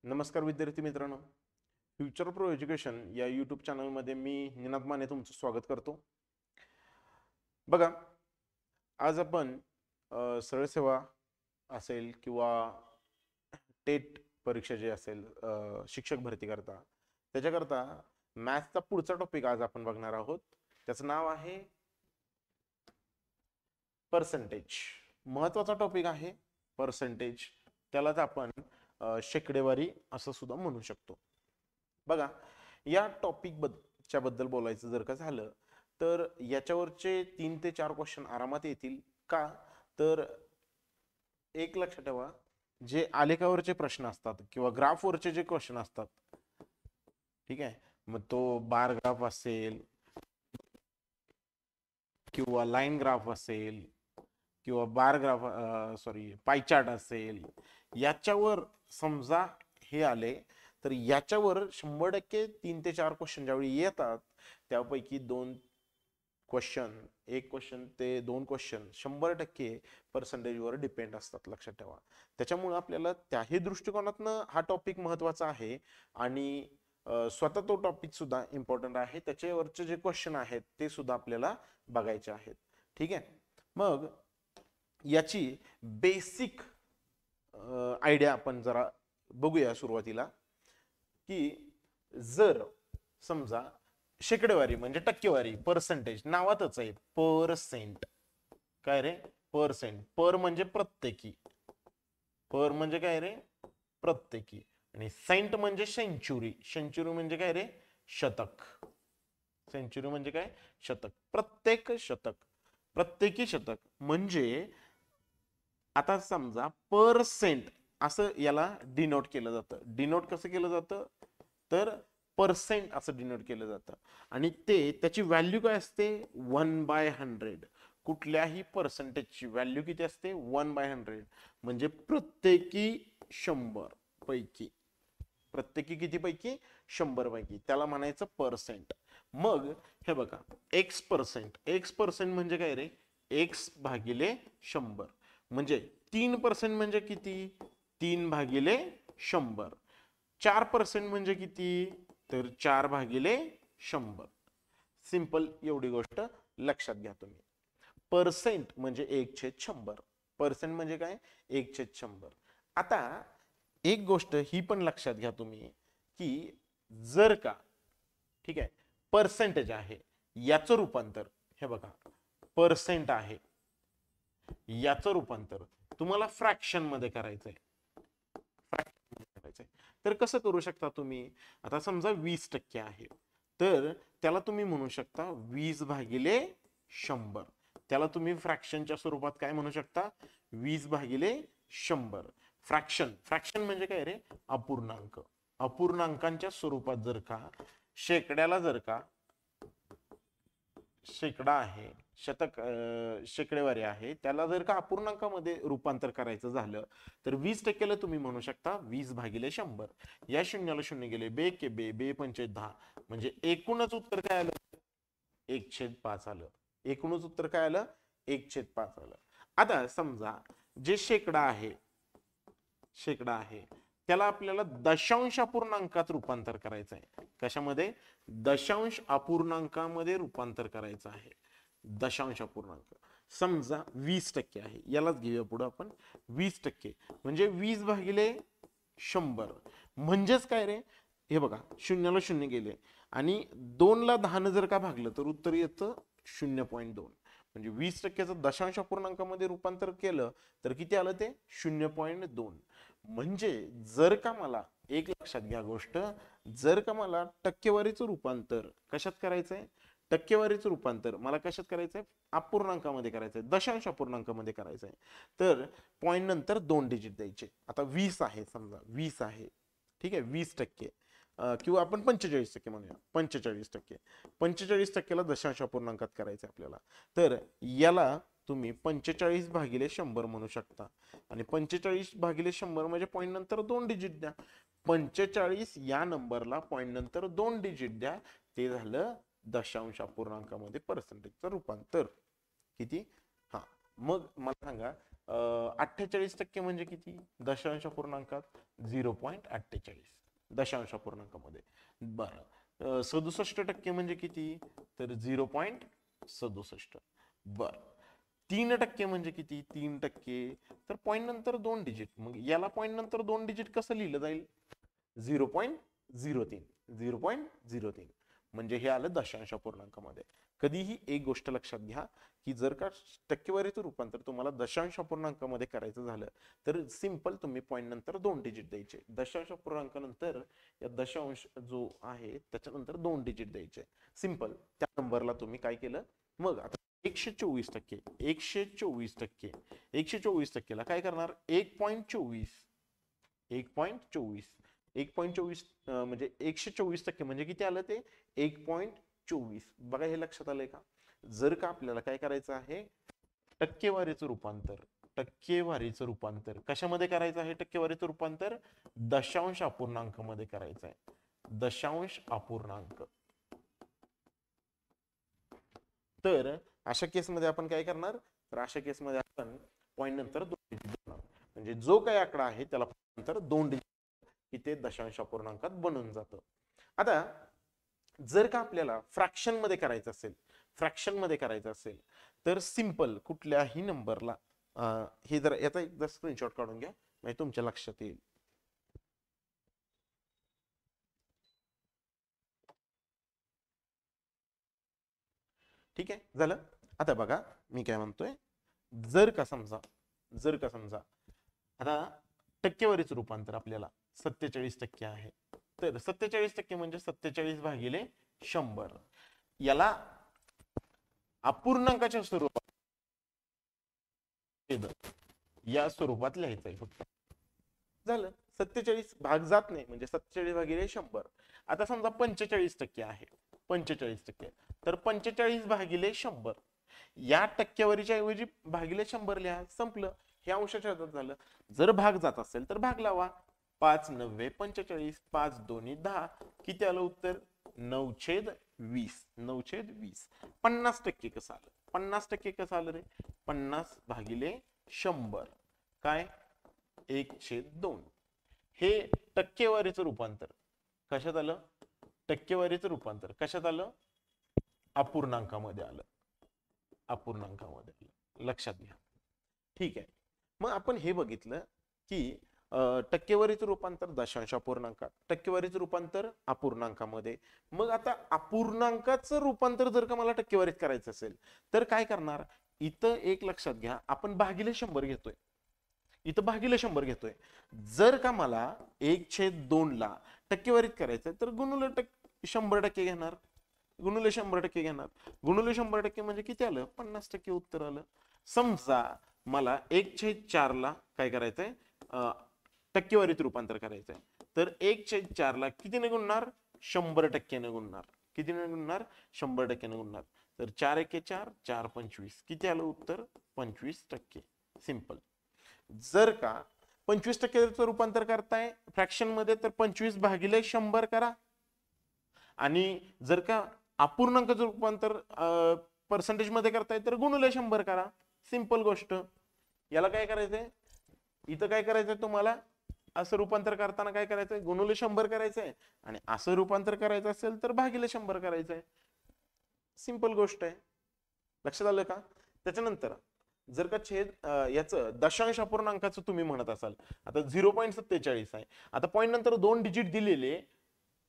नमस्कार विद्यार्थी मित्रांनो, फ्युचर प्रो एज्युकेशन या यूट्यूब चॅनलमध्ये मी निनाद माने तुमचं स्वागत करतो. बघा, आज आपण सरळ सेवा असेल किंवा टेट परीक्षा जी असेल शिक्षक भरती करता त्याच्याकरता मॅथ्सचा पुढचा टॉपिक आज आपण बघणार आहोत. त्याचं नाव आहे पर्सेंटेज. महत्वाचा टॉपिक आहे पर्सेंटेज. त्यालाच आपण शेकडेवारी असं सुद्धा म्हणू शकतो. बघा, या टॉपिक बद्दल बोलायचं जर का झालं तर याच्यावरचे 3 ते 4 क्वेश्चन आरामात येतील. का तर एक लक्षात ठेवा, जे आलेखावरचे प्रश्न असतात किंवा ग्राफवरचे जे क्वेश्चन असतात, ठीक आहे, मग तो बार ग्राफ असेल किंवा लाईन ग्राफ असेल किंवा बार ग्राफ पाय चार्ट असेल, याच्यावर समजा हे आले तर याच्यावर 100% 3 ते 4 क्वेश्चन ज्यावेळी येतात त्यापैकी 2 क्वेश्चन, 1 क्वेश्चन ते 2 क्वेश्चन 100% पर्सेंटेजवर डिपेंड असतात. लक्षात ठेवा. त्याच्यामुळे आपल्याला त्याही दृष्टिकोनातनं हा टॉपिक महत्वाचा आहे आणि स्वतः तो टॉपिक सुद्धा इम्पॉर्टंट आहे. त्याच्यावरचे जे क्वेश्चन आहेत ते सुद्धा आपल्याला बघायचे आहेत. ठीक आहे. मग याची बेसिक आयडिया आपण जरा बघूया सुरुवातीला, की जर समजा शेकडेवारी म्हणजे टक्केवारी, पर्सेंटेज नावातच आहे पर्सेंट. काय रे? पर्सेंट. पर म्हणजे प्रत्येकी, पर म्हणजे काय रे? प्रत्येकी. आणि सेंट म्हणजे सेंचुरी. सेंचुरी म्हणजे काय रे? शतक. सेंचुरी म्हणजे काय? शतक. प्रत्येक शतक, प्रत्येकी शतक. म्हणजे आता समजा पर्सेंट असं याला डिनोट केलं जातं. डिनोट कसं केलं जातं तर पर्सेंट असं डिनोट केलं जातं. आणि त्याची व्हॅल्यू काय असते? 1/100. कुठल्याही पर्सेंटेजची व्हॅल्यू किती असते? 1/100. म्हणजे प्रत्येकी 100 पैकी, प्रत्येकी किती पैकी? 100 पैकी. त्याला म्हणायचं पर्सेंट. मग हे बघा, एक्स पर्सेंट. एक्स पर्सेंट म्हणजे काय रे? एक्स भागिले 100. म्हणजे 3% म्हणजे किती? 3/100. 4% म्हणजे किती? तर 4/100. सिंपल एवढी गोष्ट लक्षात घ्या तुम्ही. पर्सेंट म्हणजे 1/100. पर्सेंट म्हणजे काय? 1/100. आता एक गोष्ट ही पण लक्षात घ्या तुम्ही, की जर का, ठीक आहे, पर्सेंटेज आहे याचं रूपांतर, हे बघा, पर्सेंट आहे याचं रूपांतर तुम्हाला फ्रॅक्शन मध्ये करायचंय. तर कसं करू शकता तुम्ही? आता समजा 20% आहे तर त्याला तुम्ही म्हणू शकता 20/100. त्याला तुम्ही फ्रॅक्शनच्या स्वरूपात काय म्हणू शकता? 20/100. फ्रॅक्शन. फ्रॅक्शन म्हणजे काय रे? अपूर्णांक. अपूर्णांकांच्या स्वरूपात जर का शेकड्याला, जर का शेकडा आहे, शतक, शेकडेवारी आहे, त्याला जर का अपूर्णांकामध्ये रूपांतर करायचं झालं तर 20%ला तुम्ही म्हणू शकता 20/100. या शून्याला शून्य गेले, बे के बे, बे पंचे 10. म्हणजे एकूणच उत्तर काय आलं? 1/5 आलं. एकूणच उत्तर काय आलं? 1/5 आलं. आता समजा जे शेकडा आहे, शेकडा आहे त्याला आपल्याला दशांश अपूर्णांकात रूपांतर करायचं आहे. कशामध्ये? दशांश अपूर्णांकामध्ये रूपांतर करायचं आहे. दशांश अपूर्णांक. समजा 20% आहे, यालाच घेऊया पुढे आपण. 20% म्हणजे 20/100. म्हणजेच काय रे? हे बघा, शून्याला शून्य गेले आणि 2ला 10 जर का भागलं तर उत्तर येतं 0.2. म्हणजे 20%चं दशांश अपूर्णांकामध्ये रूपांतर केलं तर किती आलं ते? 0.2. म्हणजे जर का मला, एक लक्षात घ्या गोष्ट, जर का मला टक्केवारीचं रूपांतर कशात करायचंय? टक्केवारीचं रूपांतर मला कशात करायचंय? अपूर्णांकामध्ये करायचंय, दशांश अपूर्णांकामध्ये करायचंय. तर पॉइंट नंतर 2 डिजिट द्यायचे. आता 20 आहे, समजा 20 आहे, ठीक आहे, 20% किंवा आपण 45% म्हणूया. 45%. 45%ला दशांश अपूर्णांकात करायचं आपल्याला. तर याला तुम्ही 45/100 म्हणू शकता. आणि 45/100 म्हणजे पॉइंट नंतर 2 डिजिट द्या. 45 या नंबरला पॉइंट नंतर 2 डिजिट द्या. ते झालं दशांश अपूर्णांकामध्ये पर्सेंटेजचं रूपांतर. किती? हा, मग मला सांगा, 48% म्हणजे किती दशांश पूर्णांकात 0.48 दशांश पूर्णांकामध्ये. बरं 67% म्हणजे किती तर 0.67. बर 3% म्हणजे किती 3% तर पॉईंट नंतर 2 डिजिट. मग याला पॉईंट नंतर 2 डिजिट कसं लिहिलं जाईल 0.03 0.03 म्हणजे हे आलं दशांश पूर्णांकामध्ये. कधीही एक गोष्ट लक्षात घ्या की जर का टक्केवारीचं रूपांतर तुम्हाला दशांश पूर्णांकामध्ये करायचं झालं तर सिंपल तुम्ही पॉईंट नंतर 2 डिजिट द्यायचे. दशांश पूर्णांकानंतर या दशांश जो आहे त्याच्यानंतर 2 डिजिट द्यायचे सिंपल. त्या नंबरला तुम्ही काय केलं मग आता 124% 124% 124%ला काय करणार 1.24 1.24 1.24 म्हणजे 124% म्हणजे किती आलं ते 1.24. बघा हे लक्षात आलंय का. जर का आपल्याला काय करायचं आहे टक्केवारीचं रूपांतर कशामध्ये करायचं आहे टक्केवारीचं रूपांतर दशांश अपूर्णांकामध्ये करायचं आहे. दशांश अपूर्णांक. तर अशा केसमध्ये आपण काय करणार तर अशा केसमध्ये आपण पॉईंट नंतर 2 डिजिट देणार. म्हणजे जो काही आकडा आहे त्याला नंतर 2 डिजिट की ते दशांश अपूर्णांकात बनून जातं. आता जर का आपल्याला फ्रॅक्शन मध्ये करायचं असेल तर सिंपल कुठल्याही नंबरला हे जर याचा एकदा स्क्रीनशॉट काढून घ्या म्हणजे तुमच्या लक्षात येईल. ठीक आहे झालं. आता बघा मी काय म्हणतोय जर का समजा आता टक्केवारीचं रूपांतर आपल्याला 47% आहे तर 47% म्हणजे 47 भागिले 100 याला अपूर्णांकाच्या स्वरूपात या स्वरूपात लिहायचंय फक्त. झालं 47 भाग जात नाही म्हणजे 47 भागिले 100. आता समजा 45% आहे 45% तर 45 भागिले 100 या टक्केवारीच्या ऐवजी भागिले 100 लिहा संपलं. हे अंशाच्या हातात झालं. जर भाग जात असेल तर भाग लावा 5 9 45 5 2 10 किती आलं उत्तर 9/20 9/20. 50% कसं आलं 50% कसं आलं रे 50 भागिले 100 काय 1/2. हे टक्केवारीचं रूपांतर कशात आलं टक्केवारीचं रूपांतर कशात आलं अपूर्णांकामध्ये आलं लक्षात घ्या. ठीक आहे. मग आपण हे बघितलं की टक्केवारीचं रूपांतर दशांश अपूर्णांकात टक्केवारीचं रूपांतर अपूर्णांकामध्ये. मग आता अपूर्णांकाचं रूपांतर जर का मला टक्केवारीत करायचं असेल तर काय करणार इथं एक लक्षात घ्या आपण भागिले 100 घेतोय इथं भागिले 100 घेतोय. जर का मला 1/2 ला टक्केवारीत करायचंय तर गुणुले 100% घेणार गुणुले 100% घेणार गुणुले 100% म्हणजे किती आलं 50% उत्तर आलं. समजा मला 1/4 ला काय करायचंय टक्केवारीत रूपांतर करायचंय तर 1/4 ला कितीने गुणणार 100% गुणणार कितीने गुणणार 100% गुणणार. तर 4 1 4 4 25 किती आलं उत्तर 25%. सिंपल. जर का 25% रूपांतर करताय फ्रॅक्शन मध्ये तर 25 भागिले 100 करा आणि जर का अपूर्णांकाचं रूपांतर पर्सेंटेज मध्ये करताय तर गुणुले 100 करा. सिंपल गोष्ट. याला काय करायचंय इथं काय करायचंय तुम्हाला असं रूपांतर करताना काय करायचंय गुणुले 100 करायचंय आणि असं रूपांतर करायचं असेल तर भागिले 100 करायचंय. सिंपल गोष्ट आहे. लक्षात आलं का. त्याच्यानंतर जर का छेद याचं दशांश अपूर्णांकाचं तुम्ही म्हणत असाल आता 0.47 आहे. आता पॉईंट नंतर 2 डिजिट दिलेले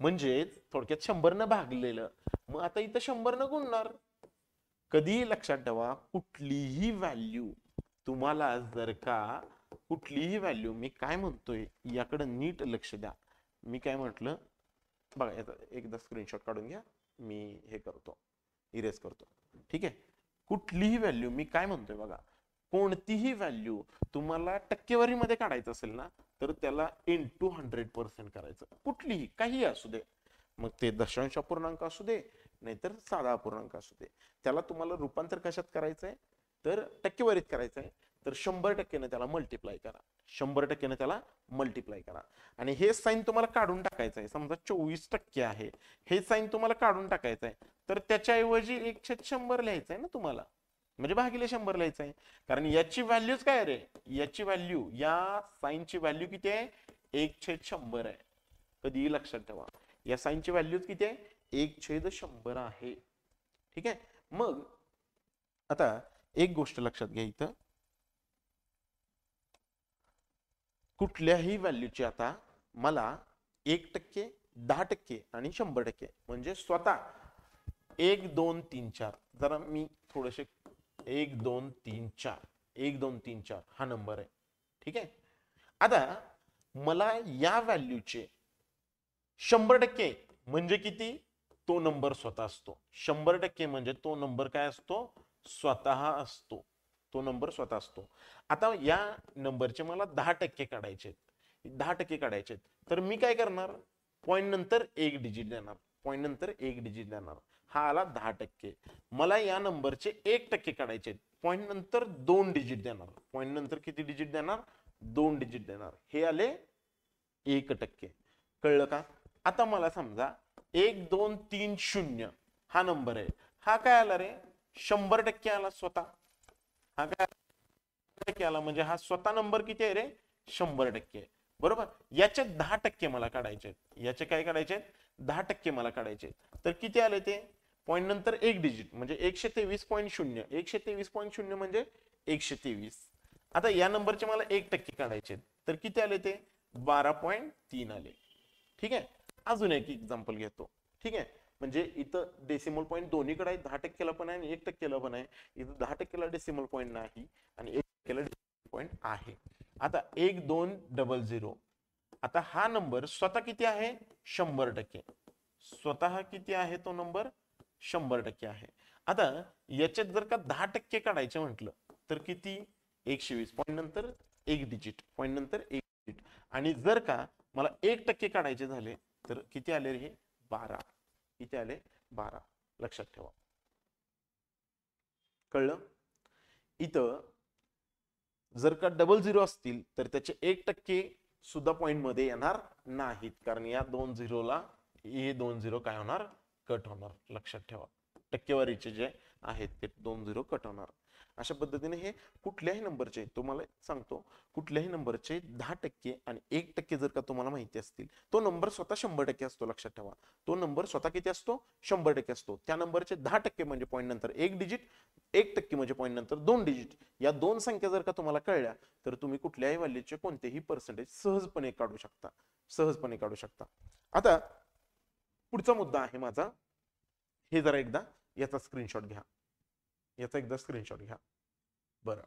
म्हणजे थोडक्यात 100 न भागलेलं. मग आता इथं 100 न गुणणार. कधीही लक्षात ठेवा कुठलीही व्हॅल्यू तुम्हाला जर का कुठलीही व्हॅल्यू मी काय म्हणतोय याकडे नीट लक्ष द्या. मी काय म्हटलं बघा याचा एकदा स्क्रीनशॉट काढून घ्या मी हे करतो इरेज करतो. ठीक आहे. कुठलीही व्हॅल्यू मी काय म्हणतोय बघा कोणतीही व्हॅल्यू तुम्हाला टक्केवारीमध्ये काढायचं असेल ना तर त्याला इंटू 100% करायचं. कुठलीही काही असू दे मग ते दशांश अपूर्णांक असू दे नाहीतर साधा अपूर्णांक असू दे त्याला तुम्हाला रूपांतर कशात करायचंय तर टक्केवारीत करायचंय तर 100% त्याला मल्टिप्लाय करा 100% त्याला मल्टिप्लाय करा. आणि हे साइन तुम्हाला काढून टाकायचं आहे. समजा 24% आहे हे साइन तुम्हाला काढून टाकायचं आहे तर त्याच्याऐवजी 1/100 लिहायचं आहे ना तुम्हाला म्हणजे भागिले 100 लिहायचं आहे, कारण याची व्हॅल्यूच काय रे, याची व्हॅल्यू, या साईनची व्हॅल्यू किती आहे, 1/100 आहे. कधीही लक्षात ठेवा, या साईनची व्हॅल्यूच किती आहे, 1/100 आहे. ठीक आहे. मग आता एक गोष्ट लक्षात घ्या, इथं कुठल्याही व्हॅल्यूची आता मला 1%, 10% आणि 100% म्हणजे स्वतः 1 2 3 4, जरा मी थोडेसे 1 2 3 4, 1 2 3 4 हा नंबर आहे. ठीक आहे. आता मला या व्हॅल्यूचे 100% म्हणजे किती, तो नंबर स्वतः असतो. 100% म्हणजे तो नंबर काय असतो, स्वतः असतो. तो नंबर स्वतः असतो. आता या नंबरचे मला 10% काढायचे, 10% काढायचे, तर मी काय करणार, पॉइंट नंतर एक डिजिट देणार, पॉइंट नंतर एक डिजिट देणार. हा आला 10%. मला या नंबरचे 1% काढायचे, पॉइंट नंतर 2 डिजिट देणार, पॉइंट नंतर किती डिजिट देणार, 2 डिजिट देणार. हे आले 1%. कळलं का. आता मला समजा 1 2 3 0 हा नंबर आहे, हा काय आला रे, 100% आला स्वतः. हा काय टक्के आला, म्हणजे हा स्वतः नंबर किती आहे रे, 100%. बरोबर. याचे 10% मला काढायचे, याचे काय काढायचे, 10% मला काढायचे. तर किती आले ते, पॉइंट नंतर एक डिजिट म्हणजे 123.0, 123.0 म्हणजे 123. आता या नंबरचे मला 1% काढायचे, तर किती आले ते, 12.3 आले. ठीक आहे. अजून एक एक्झाम्पल घेतो. ठीक आहे. म्हणजे इथं डेसिमल पॉईंट दोन्हीकडे आहे, 10%ला पण आहे आणि 1%ला पण आहे. इथं 10%ला डेसिमल पॉईंट नाही आणि 1%ला डेसिमल पॉईंट आहे. आता 1200, आता हा नंबर स्वतः किती आहे, 100%. स्वतः किती आहे तो नंबर, 100% आहे. आता याच्यात जर का 10% काढायचे म्हटलं तर किती, 120, पॉईंट नंतर एक डिजिट, पॉईंट नंतर एक डिजिट. आणि जर का मला 1% काढायचे झाले तर किती आले रे, 12. किती आले, 12. लक्षात ठेवा. कळलं. इथं जर का 00 असतील तर त्याचे 1% सुद्धा पॉइंट मध्ये येणार नाहीत, कारण या 2 झिरोला हे 2 झिरो काय होणार, कट होणार. लक्षात ठेवा, टक्केवारीचे जे आहेत ते 2 झिरो कट होणार. अशा पद्धतीने हे कुठल्याही नंबरचे, तुम्हाला सांगतो, कुठल्याही नंबरचे 10% आणि 1% जर का तुम्हाला माहिती असतील, तो नंबर स्वतः 100% असतो. लक्षात ठेवा, तो नंबर स्वतः किती असतो, 100% असतो. त्या नंबरचे 10% म्हणजे पॉईंट नंतर एक डिजिट, 1% म्हणजे पॉईंट नंतर 2 डिजिट. या दोन संख्या जर का तुम्हाला कळल्या तर तुम्ही कुठल्याही व्हॅल्यूचे कोणतेही पर्सेंटेज सहजपणे काढू शकता, सहजपणे काढू शकता. आता पुढचा मुद्दा आहे माझा, हे जरा एकदा याचा स्क्रीनशॉट घ्या, याचा एकदा स्क्रीनशॉट घ्या. बरं,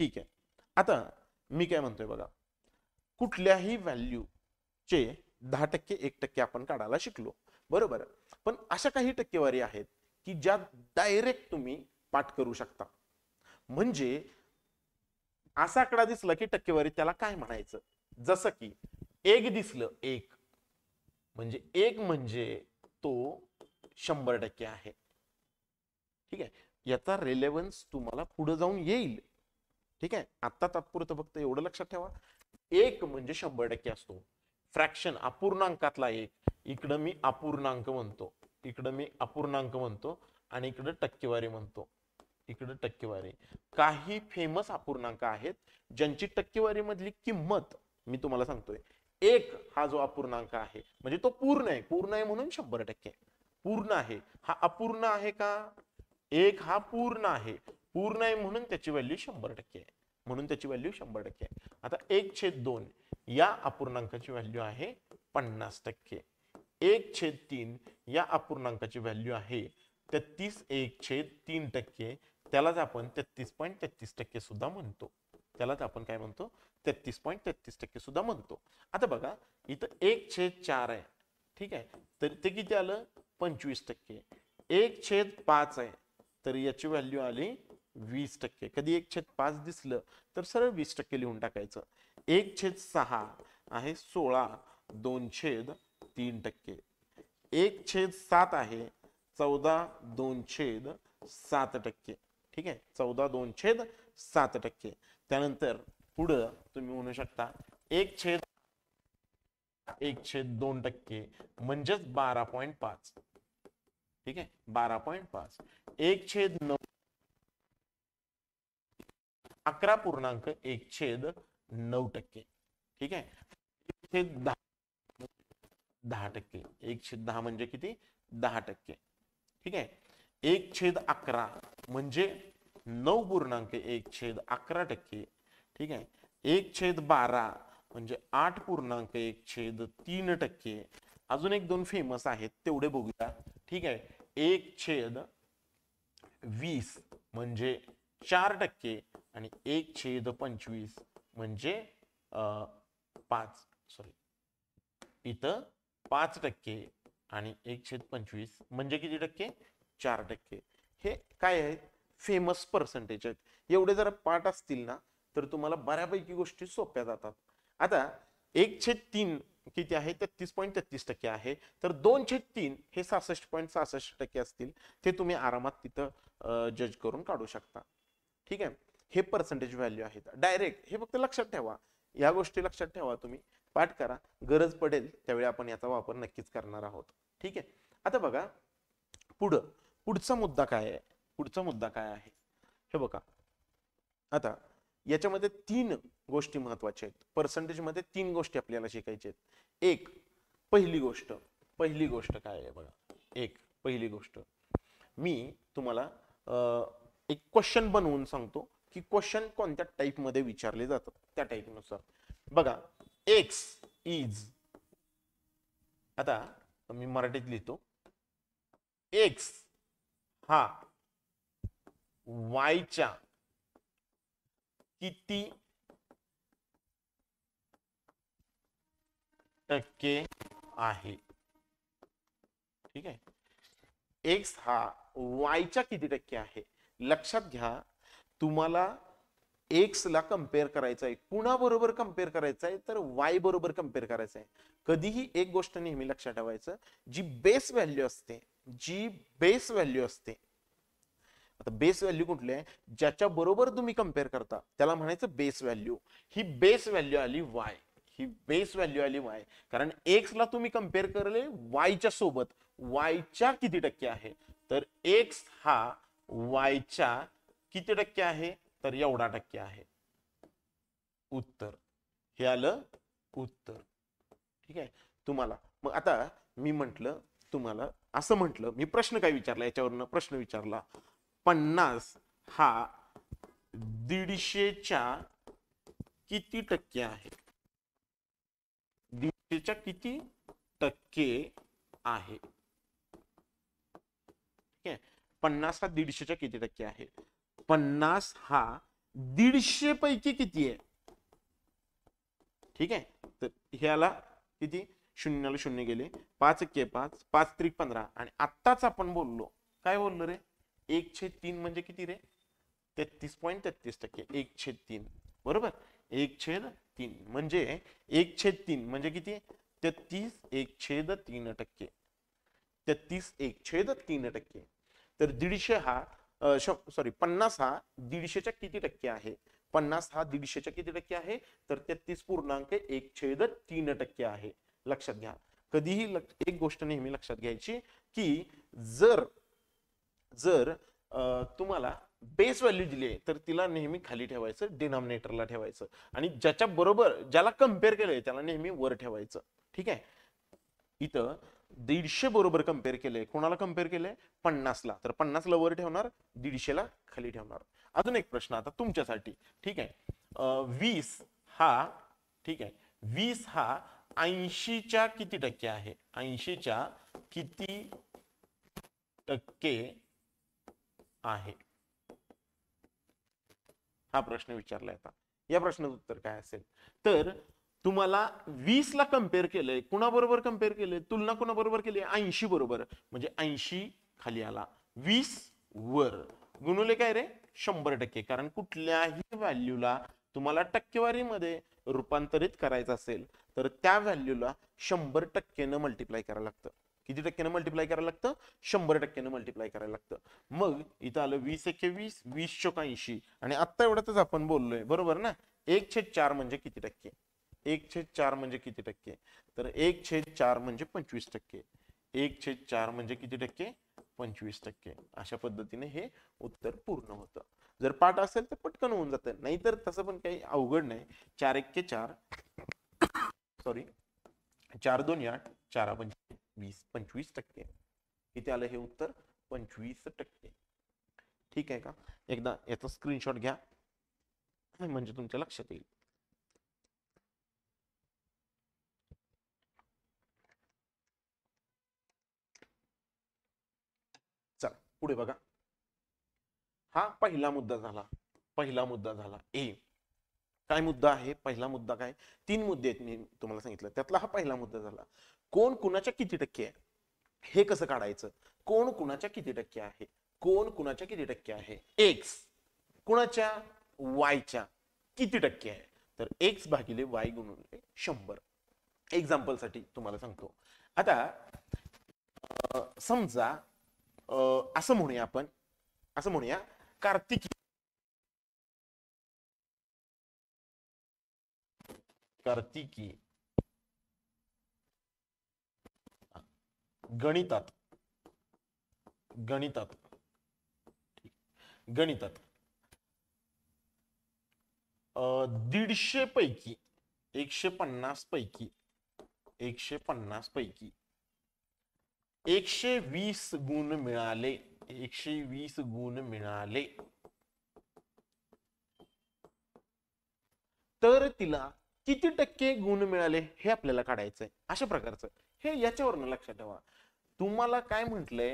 ठीक आहे. आता मी काय म्हणतोय बघा, कुठल्याही व्हॅल्यूचे 10%, 1% आपण काढायला शिकलो, बरोबर. पण अशा काही टक्केवारी आहेत की ज्या डायरेक्ट तुम्ही पाठ करू शकता. म्हणजे असा आकडा दिसला की टक्केवारी त्याला काय म्हणायचं, जसं की एक दिसलं, एक म्हणजे एक म्हणजे तो 100% आहे. ठीक आहे. याचा रेलेव्हन्स तुम्हाला पुढे जाऊन येईल. ठीक आहे. आता तात्पुरतं फक्त एवढं लक्षात ठेवा, एक म्हणजे 100% असतो. फ्रॅक्शन अपूर्णांकातला एक, इकडं मी अपूर्णांक म्हणतो, इकडं मी अपूर्णांक म्हणतो आणि इकडं टक्केवारी म्हणतो, इकडं टक्केवारी. काही फेमस अपूर्णांक आहेत ज्यांची टक्केवारी मधली किंमत मी तुम्हाला सांगतोय, एक हा जो अपूर्णांक आहे म्हणजे तो पूर्ण आहे, पूर्ण आहे म्हणून 100%. पूर्ण आहे, हा अपूर्ण आहे का, एक हा पूर्ण आहे, पूर्ण आहे म्हणून त्याची व्हॅल्यू 100% आहे, म्हणून त्याची व्हॅल्यू 100% आहे. आता 1/2 या अपूर्णांकाची व्हॅल्यू आहे 50%. 1/3 या अपूर्णांकाची व्हॅल्यू आहे 33.1/3%. त्यालाच आपण 33.33% सुद्धा म्हणतो, त्यालाच आपण काय म्हणतो, 33.33% सुद्धा म्हणतो. आता बघा इथं 1/4 आहे. ठीक आहे. तर ते किती आलं, 25%. 1/5 आहे तर याची व्हॅल्यू आली 20%. कधी 1/5 दिसलं तर सरळ 20% लिहून टाकायचं. 1/6 आहे 16, 2/3%. 1/7 आहे 14, 2/7%. ठीक आहे. 14, 2/7%. त्यानंतर पुढं तुम्ही म्हणू शकता 1/2% म्हणजेच 12.5. ठीक आहे. 12.5. 1/9 11.1/9%. ठीक आहे. 10%. 1/10 म्हणजे किती? 10%. ठीक आहे. 1/11 म्हणजे 9.1/11%. ठीक आहे. 1/12 म्हणजे 8.1/3%. अजून एक दोन फेमस आहेत तेवढे बघूया. ठीक आहे. 1/20 म्हणजे 4% आणि 1/25 म्हणजे इथं 5% आणि 1/25 म्हणजे किती टक्के? 4%. हे काय आहे? फेमस पर्सेंटेज आहेत. एवढे जर पाठ असतील ना तर तुम्हाला बऱ्यापैकी गोष्टी सोप्या जातात. आता 1/3 किती आहे? 33.33% आहे. तर 2/3 हे 66.66% असतील. ते तुम्ही आरामात तिथं जज करून काढू शकता. ठीक आहे. हे पर्सेंटेज व्हॅल्यू आहेत. डायरेक्ट हे फक्त लक्षात ठेवा. या गोष्टी लक्षात ठेवा, तुम्ही पाठ करा. गरज पडेल त्यावेळी आपण याचा वापर नक्कीच करणार आहोत. ठीक आहे. आता बघा पुढचा मुद्दा काय आहे? पुढचा मुद्दा काय आहे हे बघा. आता याच्यामध्ये 3 गोष्टी महत्वाच्या आहेत. पर्सेंटेज मध्ये 3 गोष्टी आपल्याला शिकायच्या आहेत. पहिली गोष्ट काय आहे बघा. पहिली गोष्ट मी तुम्हाला एक क्वेश्चन बनवून सांगतो की क्वेश्चन कोणत्या टाइप मध्ये विचारले जातात त्या टाइप नुसार बघा. एक्स इज, आता मी मराठीत लिहितो, एक्स हा वायच्या किती टक्के आहे? ठीक आहे. एक्स हा वायच्या किती टक्के आहे? लक्षात घ्या, तुम्हाला एक्स ला कंपेअर करायचं आहे. कुणाबरोबर कंपेअर करायचं आहे? तर वाय बरोबर कंपेअर करायचं आहे. कधीही एक गोष्ट नेहमी लक्षात ठेवायचं, जी बेस व्हॅल्यू असते, आता बेस व्हॅल्यू कुठली आहे? ज्याच्या बरोबर तुम्ही कंपेअर करता त्याला म्हणायचं बेस व्हॅल्यू. ही बेस व्हॅल्यू आली वाय. कारण एक्स ला तुम्ही कंपेअर करले वायच्या सोबत. वायच्या किती टक्के आहे? तर एक्स हा वायच्या किती टक्के आहे? तर एवढा टक्के आहे. उत्तर हे आलं उत्तर. ठीक आहे. तुम्हाला मग आता मी म्हंटल, तुम्हाला असं म्हंटल, मी प्रश्न काय विचारला, याच्यावरनं प्रश्न विचारला, 50 हा 150च्या किती टक्के आहे? 150च्या किती टक्के आहे? ठीक आहे. 50 हा 150च्या किती टक्के आहे? 50 हा 150 पैकी किती आहे? ठीक आहे. तर हे आला किती? शून्याला शून्य गेले, 5 × 5 5 × 15 आणि आत्ताच आपण बोललो, काय बोललो रे? 1/3 म्हणजे किती रे? 33.33%. 1/3 बरोबर. 1/3 म्हणजे 1/3 म्हणजे किती? 33.1/3%. 33.1/3%. तर 150 हा 50 हा 150च्या किती टक्के आहे? 50 हा 150च्या किती टक्के आहे? तर 33.1/3% आहे. लक्षात घ्या. कधीही एक गोष्ट नेहमी लक्षात घ्यायची की जर तुम्हाला बेस व्हॅल्यू दिली आहे तर तिला नेहमी खाली ठेवायचं, डिनॉमिनेटरला ठेवायचं, आणि ज्याच्या बरोबर ज्याला कंपेअर केलंय त्याला नेहमी वर ठेवायचं. ठीक आहे. इथं 150 बरोबर कंपेअर केलंय. कोणाला कंपेअर केलंय? 50 ला. तर 50 ला वर ठेवणार, 150 ला खाली ठेवणार. अजून एक प्रश्न आता तुमच्यासाठी. ठीक आहे. 20 हा, ठीक आहे, 20 हा 80च्या किती टक्के आहे? 80च्या किती टक्के आहे? हा प्रश्न विचारलाय. आता या प्रश्नाचं उत्तर काय असेल? तर तुम्हाला 20 ला कंपेअर केलंय, कुणाबरोबर कंपेअर केलंय? तुलना कुणाबरोबर केली? 80 बरोबर. म्हणजे 80 खाली आला, 20 वर, गुणुले काय रे? 100%. कारण कुठल्याही व्हॅल्यूला तुम्हाला टक्केवारीमध्ये रूपांतरित करायचं असेल तर त्या व्हॅल्यूला 100%ने मल्टिप्लाय करायला लागतं. किती टक्क्यानं मल्टिप्लाय करायला लागतं? 100%ने मल्टिप्लाय करायला लागतं. मग इथं आलं 20 × 20, 20 × 80, आणि आता एवढ्यातच आपण बोललोय बरोबर ना. 1/4 म्हणजे किती टक्के? 1/4 म्हणजे किती टक्के? तर 1/4 म्हणजे 25%. 1/4 म्हणजे किती टक्के? 25%. अशा पद्धतीने हे उत्तर पूर्ण होतं. जर पाठ असेल तर पटकन होऊन जातं, नाहीतर तसं पण काही अवघड नाही. 4 1 4 सॉरी 4 2 8 4 5 20 25%. किती आलं हे उत्तर? 25%. ठीक आहे का? एकदा याचा स्क्रीनशॉट घ्या म्हणजे तुमच्या लक्षात येईल. चला पुढे बघा. हा पहिला मुद्दा झाला. पहिला मुद्दा झाला ए. काय मुद्दा आहे? पहिला मुद्दा काय? 3 मुद्दे आहेत मी तुम्हाला सांगितलं, त्यातला हा पहिला मुद्दा झाला. कोण कुणाच्या किती टक्के आहे हे कसं काढायचं? कोण कुणाच्या किती टक्के आहे? कोण कुणाच्या किती टक्के आहे? एक्स कुणाच्या? वायच्या किती टक्के आहे? तर एक्स भागिले वाय गुणिले 100. एक्झाम्पल साठी तुम्हाला सांगतो. आता समजा असं म्हणूया आपण, असं म्हणूया कार्तिकी कार्तिकी गणितात गणितात गणितात 150 पैकी 150 पैकी 150 पैकी 120 गुण मिळाले. 120 गुण मिळाले तर तिला किती टक्के गुण मिळाले हे आपल्याला काढायचंय. अशा प्रकारचं हे याच्यावरनं लक्षात ठेवा. तुम्हाला काय म्हटलंय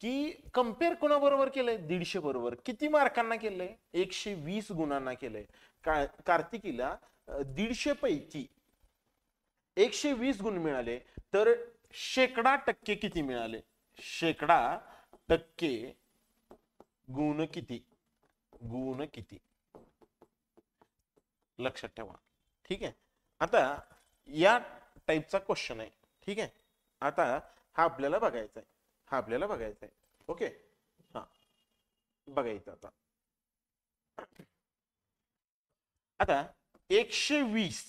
की कम्पेअर कोणाबरोबर केलंय? 150 बरोबर. किती मार्कांना केलंय? 120 गुणांना केलंय. कार्तिकीला 150 पैकी 120 गुण मिळाले तर शेकडा टक्के किती मिळाले? शेकडा टक्के गुण किती? गुण किती? लक्षात ठेवा. ठीक आहे. आता या टाईपचा क्वेश्चन आहे. ठीक आहे. आता हा आपल्याला बघायचा आहे. हा आपल्याला बघायचा आहे. ओके. हा बघायचं आता. आता 120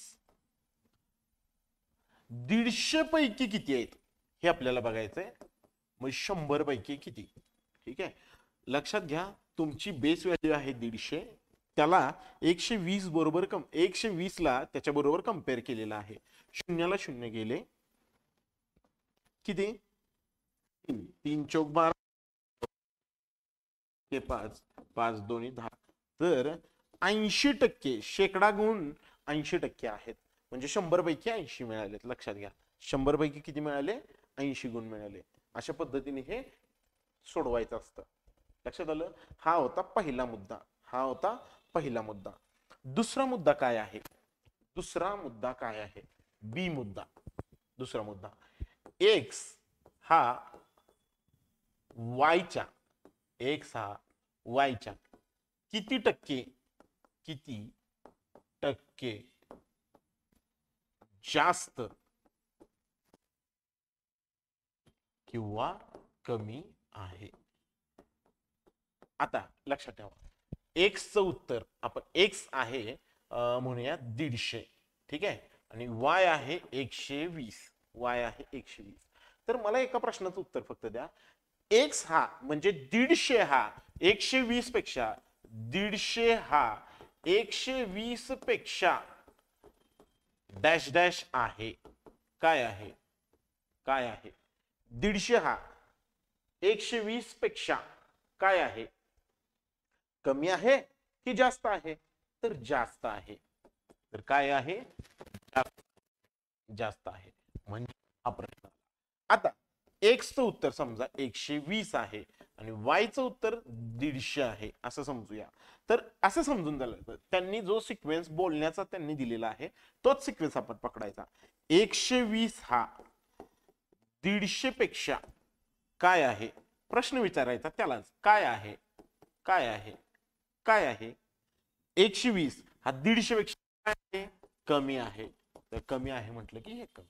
150 पैकी किती आहेत हे आपल्याला बघायचंय. मग 100 पैकी किती? ठीक आहे. लक्षात घ्या तुमची बेस व्हॅल्यू आहे 150, त्याला 120 बरोबर 120 ला त्याच्या बरोबर कम्पेअर केलेला आहे. शून्याला शून्य गेले किती? 3 चौक 12 5 5 2 10. तर 80% शेकडा गुण 80% आहेत. म्हणजे 100 पैकी 80 मिळालेत. लक्षात घ्या 100 पैकी किती मिळाले? 80 गुण मिळाले. अशा पद्धतीने हे सोडवायचं असतं. लक्षात आलं? हा होता पहिला मुद्दा. हा होता पहिला मुद्दा. दुसरा मुद्दा काय आहे? दुसरा मुद्दा काय आहे? बी मुद्दा. दुसरा मुद्दा एक्स हा वायच्या एक्स हा वायच्या किती टक्के जास्त किंवा कमी आहे? आता लक्षात ठेवा एक्सचं उत्तर आपण एक्स आहे म्हणूया 150. ठीक आहे. आणि वाय आहे 120. वाय आहे 120. तर मला एका प्रश्नाचं उत्तर फक्त द्या. एक्स हा म्हणजे 150 हा 120 पेक्षा 150 हा 120 पेक्षा डॅश डॅश आहे. काय आहे? काय आहे? 150 हा 120 पेक्षा काय आहे? कमी आहे की जास्त आहे? तर जास्त आहे. तर काय आहे? जास्त आहे. म्हणजे हा प्रश्न. आता एक्सचं उत्तर समजा 120 आहे आणि वायचं उत्तर 150 आहे असं समजूया. तर असं समजून झालं त्यांनी जो सिक्वेन्स बोलण्याचा त्यांनी दिलेला आहे तोच सिक्वेन्स आपण पकडायचा. 120 हा 150 पेक्षा काय आहे? प्रश्न विचारायचा त्यालाच. काय आहे? काय आहे? काय आहे? 120 हा 150 पेक्षा काय आहे? कमी आहे. तर कमी आहे म्हटलं की हे कमी.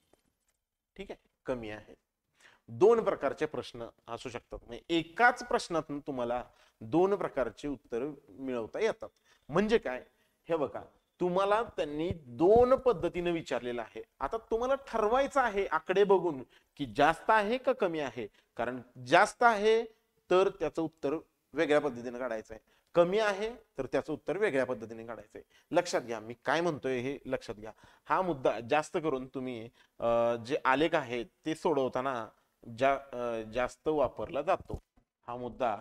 ठीक आहे. कमी आहे. दोन प्रकारचे प्रश्न असू शकतात. म्हणजे एकाच प्रश्नातून तुम्हाला दोन प्रकारचे उत्तर मिळवता येतात. म्हणजे काय? हे बघा तुम्हाला त्यांनी दोन पद्धतीने विचारलेलं आहे. आता तुम्हाला ठरवायचं आहे आकडे बघून की जास्त आहे का कमी आहे. कारण जास्त आहे तर त्याचं उत्तर वेगळ्या पद्धतीने काढायचं आहे. कमी आहे तर त्याचं उत्तर वेगळ्या पद्धतीने काढायचंय. लक्षात घ्या मी काय म्हणतोय हे लक्षात घ्या. हा मुद्दा जास्त करून तुम्ही जे आलेख आहेत ते सोडवताना जास्त वापरला जातो. हा मुद्दा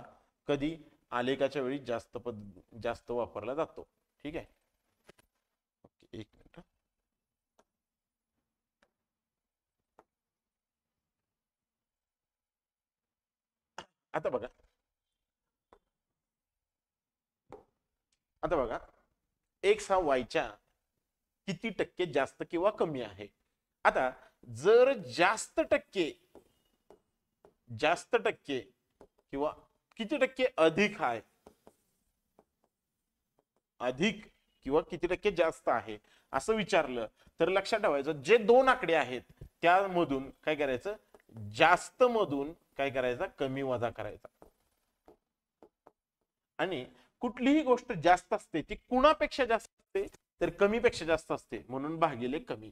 कधी आलेखाच्या वेळी जास्त वापरला जातो. ठीक आहे. ओके, एक मिनिट. आता बघा, आता बघा, एक्स हा वायच्या किती टक्के जास्त किंवा कमी आहे. आता जर जास्त टक्के किंवा किती टक्के अधिक आहे, अधिक किंवा किती टक्के जास्त आहे असं विचारलं तर लक्षात ठेवायचं जे दोन आकडे आहेत त्यामधून काय करायचं, जास्त मधून काय करायचा, कमी वजा करायचा. आणि कुठलीही गोष्ट जास्त असते ती कुणापेक्षा जास्त असते तर कमीपेक्षा जास्त असते, म्हणून भागिले कमी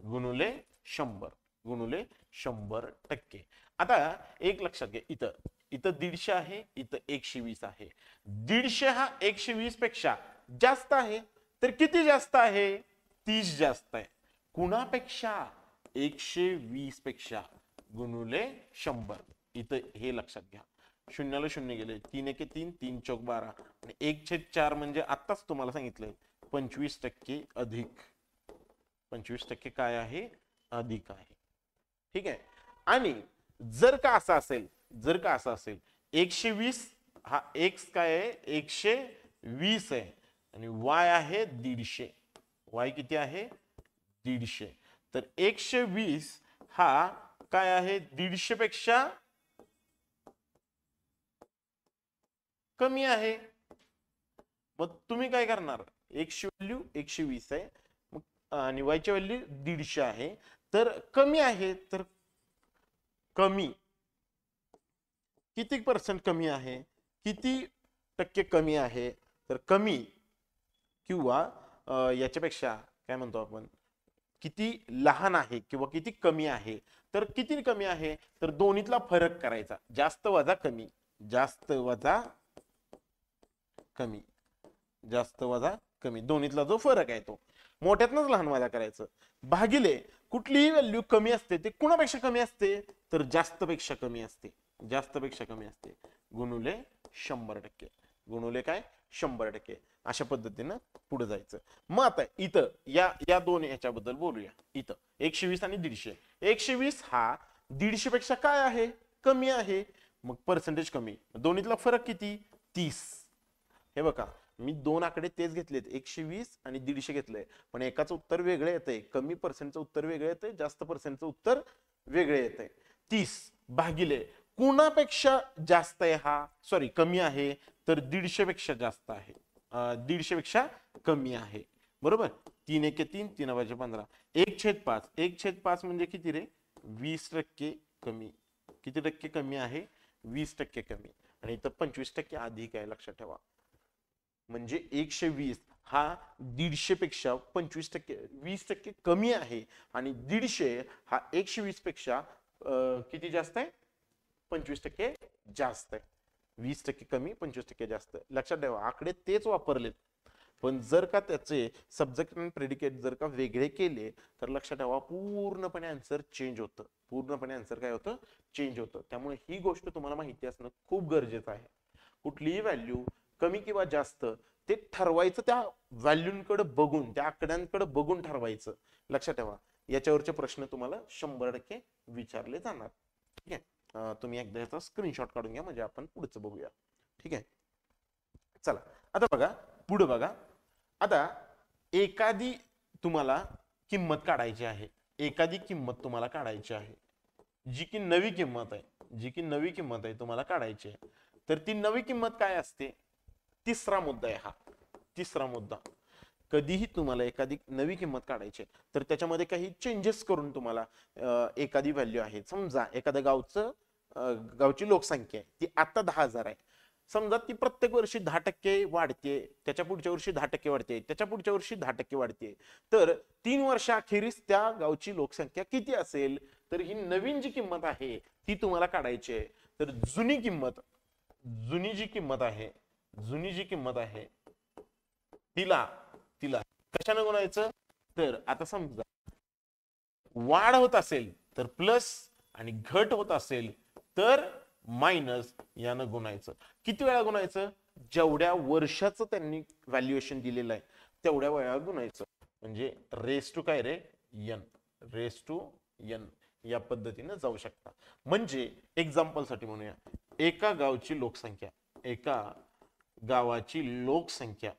गुणुले 100 गुणुले 100%. आता एक लक्षात घ्या, इथं 150 आहे, इथं 120 आहे. 150 हा 120 पेक्षा जास्त आहे तर किती जास्त आहे, 30 जास्त आहे. कुणापेक्षा, 120 पेक्षा गुणुले 100. इथं हे लक्षात घ्या, शून्याला शून्य गेले, 3 एके 3, 3 चौक 12 आणि 1/4 म्हणजे आताच तुम्हाला सांगितलंय 25% अधिक. 25% काय आहे, अधिक आहे. ठीक आहे. आणि जर का असं असेल 120 हा x काय आहे, 120 आहे आणि y आहे 150. y किती आहे, 150. तर 120 हा काय आहे, 150 पेक्षा कमी आहे. मग तुम्ही काय करणार, x ची व्हॅल्यू 120 आहे आणि y ची व्हॅल्यू 150 आहे, तर कमी आहे, तर कमी किती पर्सेंट कमी आहे, किती टक्के कमी आहे, तर कमी किंवा याच्यापेक्षा काय म्हणतो आपण, किती लहान आहे किंवा किती कमी आहे. तर किती कमी आहे, तर दोन्हीतला फरक करायचा, जास्त वजा कमी, जास्त वजा कमी, जास्त वजा कमी, दोन्हीतला जो फरक आहे तो मोठ्यातनच लहान वजा करायचं. भागिले कुठलीही व्हॅल्यू कमी असते ते कुणापेक्षा कमी असते, तर जास्त पेक्षा कमी असते, गुणुले 100%, गुणुले काय, 100%. अशा पद्धतीनं पुढे जायचं. मग आता इथं या दोन याच्याबद्दल बोलूया. इथं 120 आणि 150. 120 हा 150 पेक्षा काय आहे, कमी आहे, मग पर्सेंटेज कमी. दोन्हीतला फरक किती, 30. हे बघा मी दोन आकडे तेच घेतलेत, 120 आणि 150 घेतलंय, पण एकाच उत्तर वेगळे येतंय. कमी पर्सेंटचं उत्तर वेगळे येतंय, जास्त पर्सेंटचं उत्तर वेगळे येतंय. 30 भागिले कुणापेक्षा जास्त आहे, हा सॉरी कमी आहे, तर 150 पेक्षा जास्त आहे, 150 पेक्षा कमी आहे. बरोबर. 3 एके 3, 3 वाजे 15. 1/5. 1/5 म्हणजे किती रे, 20% कमी. किती टक्के कमी आहे, 20% कमी. आणि इथं 25% अधिक आहे, लक्षात ठेवा. म्हणजे 120 हा 150 पेक्षा 25%, 20% कमी आहे आणि 150 हा 120 पेक्षा किती जास्त आहे, 25% जास्त आहे. 20% कमी, 25% जास्त. लक्षात ठेवा आकडे तेच वापरलेत, पण जर का त्याचे सब्जेक्ट आणि प्रेडिकेट जर का वेगळे केले तर लक्षात ठेवा पूर्णपणे आन्सर चेंज होतं, पूर्णपणे आन्सर काय होतं, चेंज होतं. त्यामुळे ही गोष्ट तुम्हाला माहिती असणं खूप गरजेचं आहे. कुठलीही व्हॅल्यू कमी किंवा जास्त ते ठरवायचं त्या व्हॅल्यूंकडे बघून, त्या आकड्यांकडे बघून ठरवायचं. लक्षात ठेवा याच्यावरचे प्रश्न तुम्हाला 100% विचारले जाणार. ठीक आहे. तुम्ही एकदा याचा स्क्रीनशॉट काढून घ्या म्हणजे आपण पुढचं बघूया. ठीक आहे. चला आता बघा, पुढे बघा. आता एखादी तुम्हाला किंमत काढायची आहे, एखादी किंमत तुम्हाला काढायची आहे, जी की नवी किंमत आहे, तुम्हाला काढायची आहे. तर ती नवी किंमत काय असते, तिसरा मुद्दा आहे हा. तिसरा मुद्दा, कधीही तुम्हाला एखादी नवी किंमत काढायची तर त्याच्यामध्ये काही चेंजेस करून तुम्हाला एखादी व्हॅल्यू आहे, समजा एखाद्या गावची लोकसंख्या आहे ती आता 10,000 आहे. समजा ती प्रत्येक वर्षी 10% वाढते, त्याच्या पुढच्या वर्षी 10% वाढते, त्याच्या पुढच्या वर्षी 10% वाढते. तर 3 वर्षाखेरीस त्या गावची लोकसंख्या किती असेल, तर ही नवीन जी किंमत आहे ती तुम्हाला काढायची आहे. तर जुनी किंमत जुनी जी किंमत आहे, जुनी जी किंमत आहे तिला तिला कशाने गुणायचं? तर आता समजा वाढ होत असेल तर प्लस आणि घट होत असेल तर मायनस यानं गुणायचं. किती वेळा गुणायचं? जेवढ्या वर्षाचं त्यांनी व्हॅल्युएशन दिलेलं आहे तेवढ्या वेळा गुणायचं. म्हणजे रेस टू काय रे? एन. रेस टू एन या पद्धतीने जाऊ शकता. म्हणजे एक्झाम्पल साठी म्हणूया, एका गावची लोकसंख्या, एका गावाची लोकसंख्या,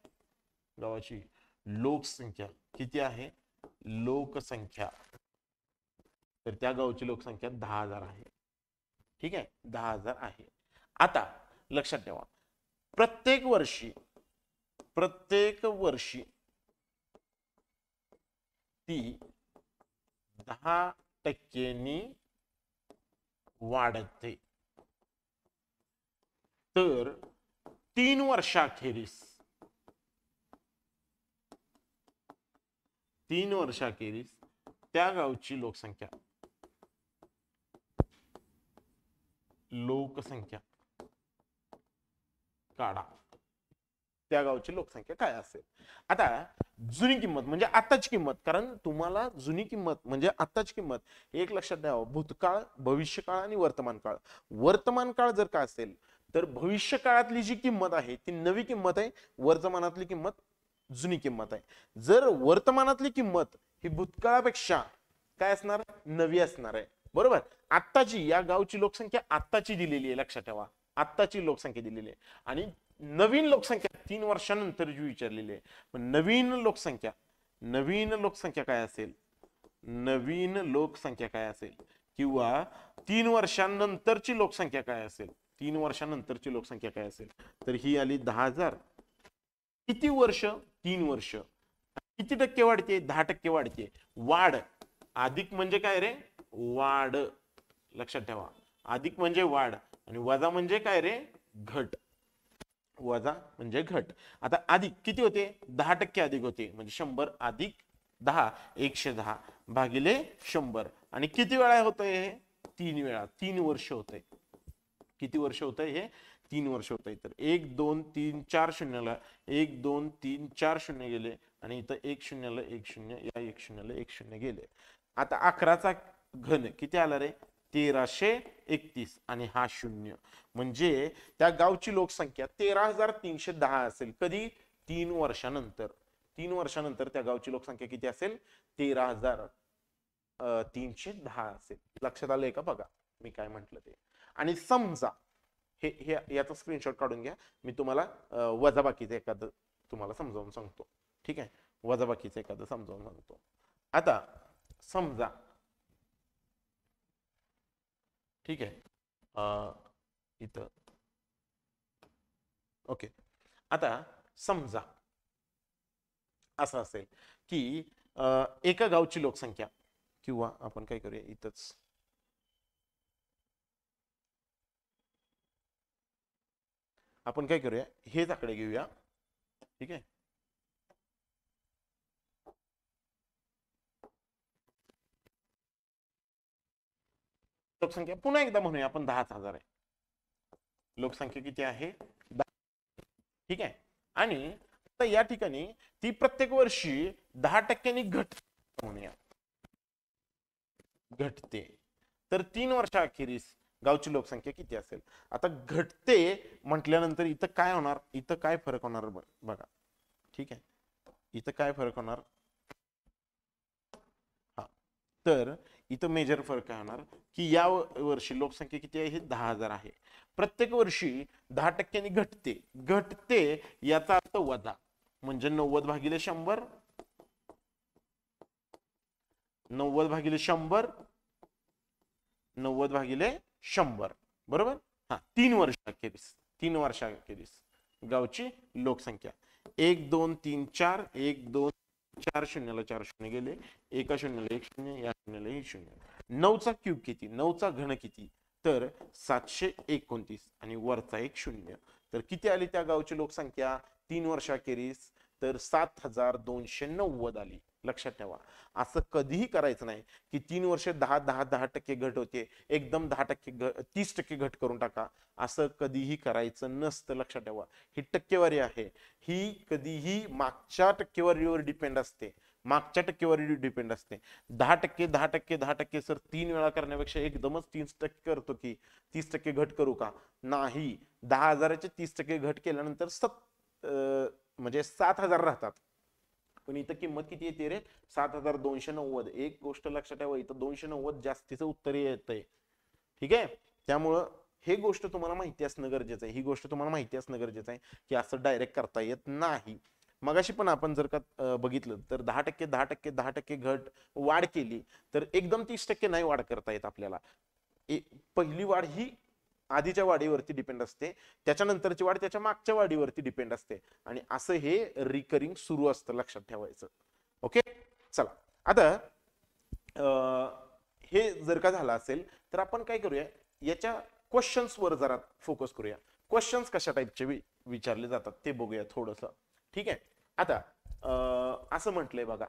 गावाची लोकसंख्या किती आहे? लोकसंख्या, तर त्या गावची लोकसंख्या 10,000 आहे. ठीक आहे, 10,000 आहे. आता लक्षात ठेवा, प्रत्येक वर्षी ती 10% वाढते. तर 3 वर्षाखेरीस त्या गावची लोकसंख्या काढा. त्या गावची लोकसंख्या काय असेल? आता जुनी किंमत म्हणजे आताची किंमत, कारण तुम्हाला जुनी किंमत म्हणजे आताची किंमत एक लक्षात ठेवा, भूतकाळ, भविष्यकाळ आणि वर्तमान काळ. वर्तमान काळ जर का असेल तर भविष्य काळातली जी किंमत आहे ती नवी किंमत आहे, वर्तमानातली किंमत जुनी किंमत आहे. जर वर्तमानातली किंमत ही भूतकाळापेक्षा काय असणार? नवी असणार आहे. बरोबर. आत्ताची या गावची लोकसंख्या आत्ताची दिलेली आहे, लक्षात ठेवा, आत्ताची लोकसंख्या दिलेली आहे. आणि नवीन लोकसंख्या 3 वर्षानंतर जी विचारलेली आहे. नवीन लोकसंख्या काय असेल? नवीन लोकसंख्या काय असेल किंवा 3 वर्षांनंतरची लोकसंख्या काय असेल? 3 वर्षांनंतरची लोकसंख्या काय असेल? तर ही आली 10,000. किती वर्ष? 3 वर्ष. किती टक्के वाढते? 10% वाढते. वाढ अधिक म्हणजे काय रे? वाढ. लक्षात ठेवा, अधिक म्हणजे वाढ आणि वजा म्हणजे काय रे? घट. वजा म्हणजे घट. आता अधिक किती होते? 10% अधिक होते, म्हणजे 100 अधिक 10, 110 भागिले 100. आणि किती वेळा होतंय हे? 3 वेळा. 3 वर्ष होतंय. किती वर्ष होतंय हे? 3 वर्ष होतंय. तर 1 2 3 4 शून्याला 1 2 3 4 शून्य गेले आणि इथं 1 शून्याला 1 शून्य, या 1 शून्याला 1 शून्य गेले. आता 11चा घन किती आला रे? 1331 आणि हा शून्य, म्हणजे त्या गावची लोकसंख्या 13,310 असेल. कधी? 3 वर्षानंतर. 3 वर्षानंतर त्या गावची लोकसंख्या किती असेल? 13,310 असेल. लक्षात आलंय का? बघा मी काय म्हंटल ते. आणि समजा हे याचा स्क्रीनशॉट काढून घ्या, मी तुम्हाला वजाबाकीचं एखादं तुम्हाला समजावून सांगतो. ठीक आहे, वजाबाकीचं एखादं समजावून सांगतो. आता समजा, ठीक आहे, इथं ओके. आता समजा असं असेल की एका गावची लोकसंख्या, किंवा आपण काय करूया, इथंच आपण काय करूया, हेच आकडे घेऊया. ठीक आहे, लोकसंख्या पुन्हा एकदा म्हणूया आपण 10,000 आहे. लोकसंख्या किती आहे? 10. ठीक आहे, आणि आता या ठिकाणी ती प्रत्येक वर्षी 10% म्हणूया घटते. तर 3 वर्षाअखेरीस गावची लोकसंख्या किती असेल? आता घटते म्हटल्यानंतर इथं काय होणार? इथं काय फरक होणार बघा. ठीक आहे, इथं काय फरक होणार? हा, तर इथं मेजर फरक काय होणार की या वर्षी लोकसंख्या किती आहे? 10,000 आहे. प्रत्येक वर्षी 10% घटते याचा अर्थ वजा, म्हणजे 90 भागिले 100, 90 भागिले 100, 90 भागिले 100. बरोबर. हा, 3 वर्षाखेरीस गावची लोकसंख्या 1 2 3 4, 1 2 4 शून्याला 4 शून्य गेले, एका शून्याला 1 शून्य, या शून्याला 1 शून्य. 9चा क्यूब किती? 9चा घन किती? तर 729 आणि वरचा 1 शून्य. तर किती आली त्या गावची लोकसंख्या 3 वर्षाखेरीस? तर 7,290 आली. लक्षात ठेवा. असं कधीही करायचं नाही की 3 वर्ष 10% घट होते, एकदम 30% घट करून टाका. असं कधीही करायचं नसतं. लक्षात ठेवा, ही टक्केवारी आहे, ही कधीही मागच्या टक्केवारीवर डिपेंड असते. मागच्या टक्केवारीवर डिपेंड असते. 10%, 10%, 10% सर 3 वेळा करण्यापेक्षा एकदमच 30% करतो की 30% घट करू का? नाही. 10,000चे 30% घट केल्यानंतर म्हणजे 7,000 राहतात. पण इथं किंमत किती येते रे? 7,290. एक गोष्ट लक्षात ठेवा, इथं 290 जास्तीचं उत्तर येतंय. ठीक आहे. त्यामुळं हे गोष्ट तुम्हाला माहिती असणं गरजेचं आहे. ही गोष्ट तुम्हाला माहिती असणं गरजेचं आहे की असं डायरेक्ट करता येत नाही. मगाशी पण आपण जर का बघितलं तर 10%, 10%, 10% घट वाढ केली तर एकदम 30% नाही वाढ करता येत आपल्याला. पहिली वाढ ही आधीच्या वाढीवरती डिपेंड असते, त्याच्यानंतरची वाढ त्याच्या मागच्या वाढीवरती डिपेंड असते, आणि असं हे रिकरिंग सुरू असतं. लक्षात ठेवायचं. ओके. चला आता हे जर का झालं असेल तर आपण काय करूया, याच्या क्वेश्चन्स वर जरा फोकस करूया. क्वेश्चन्स कशा टाईपचे विचारले जातात ते बघूया थोडस. ठीक आहे. आता असं म्हटलंय बघा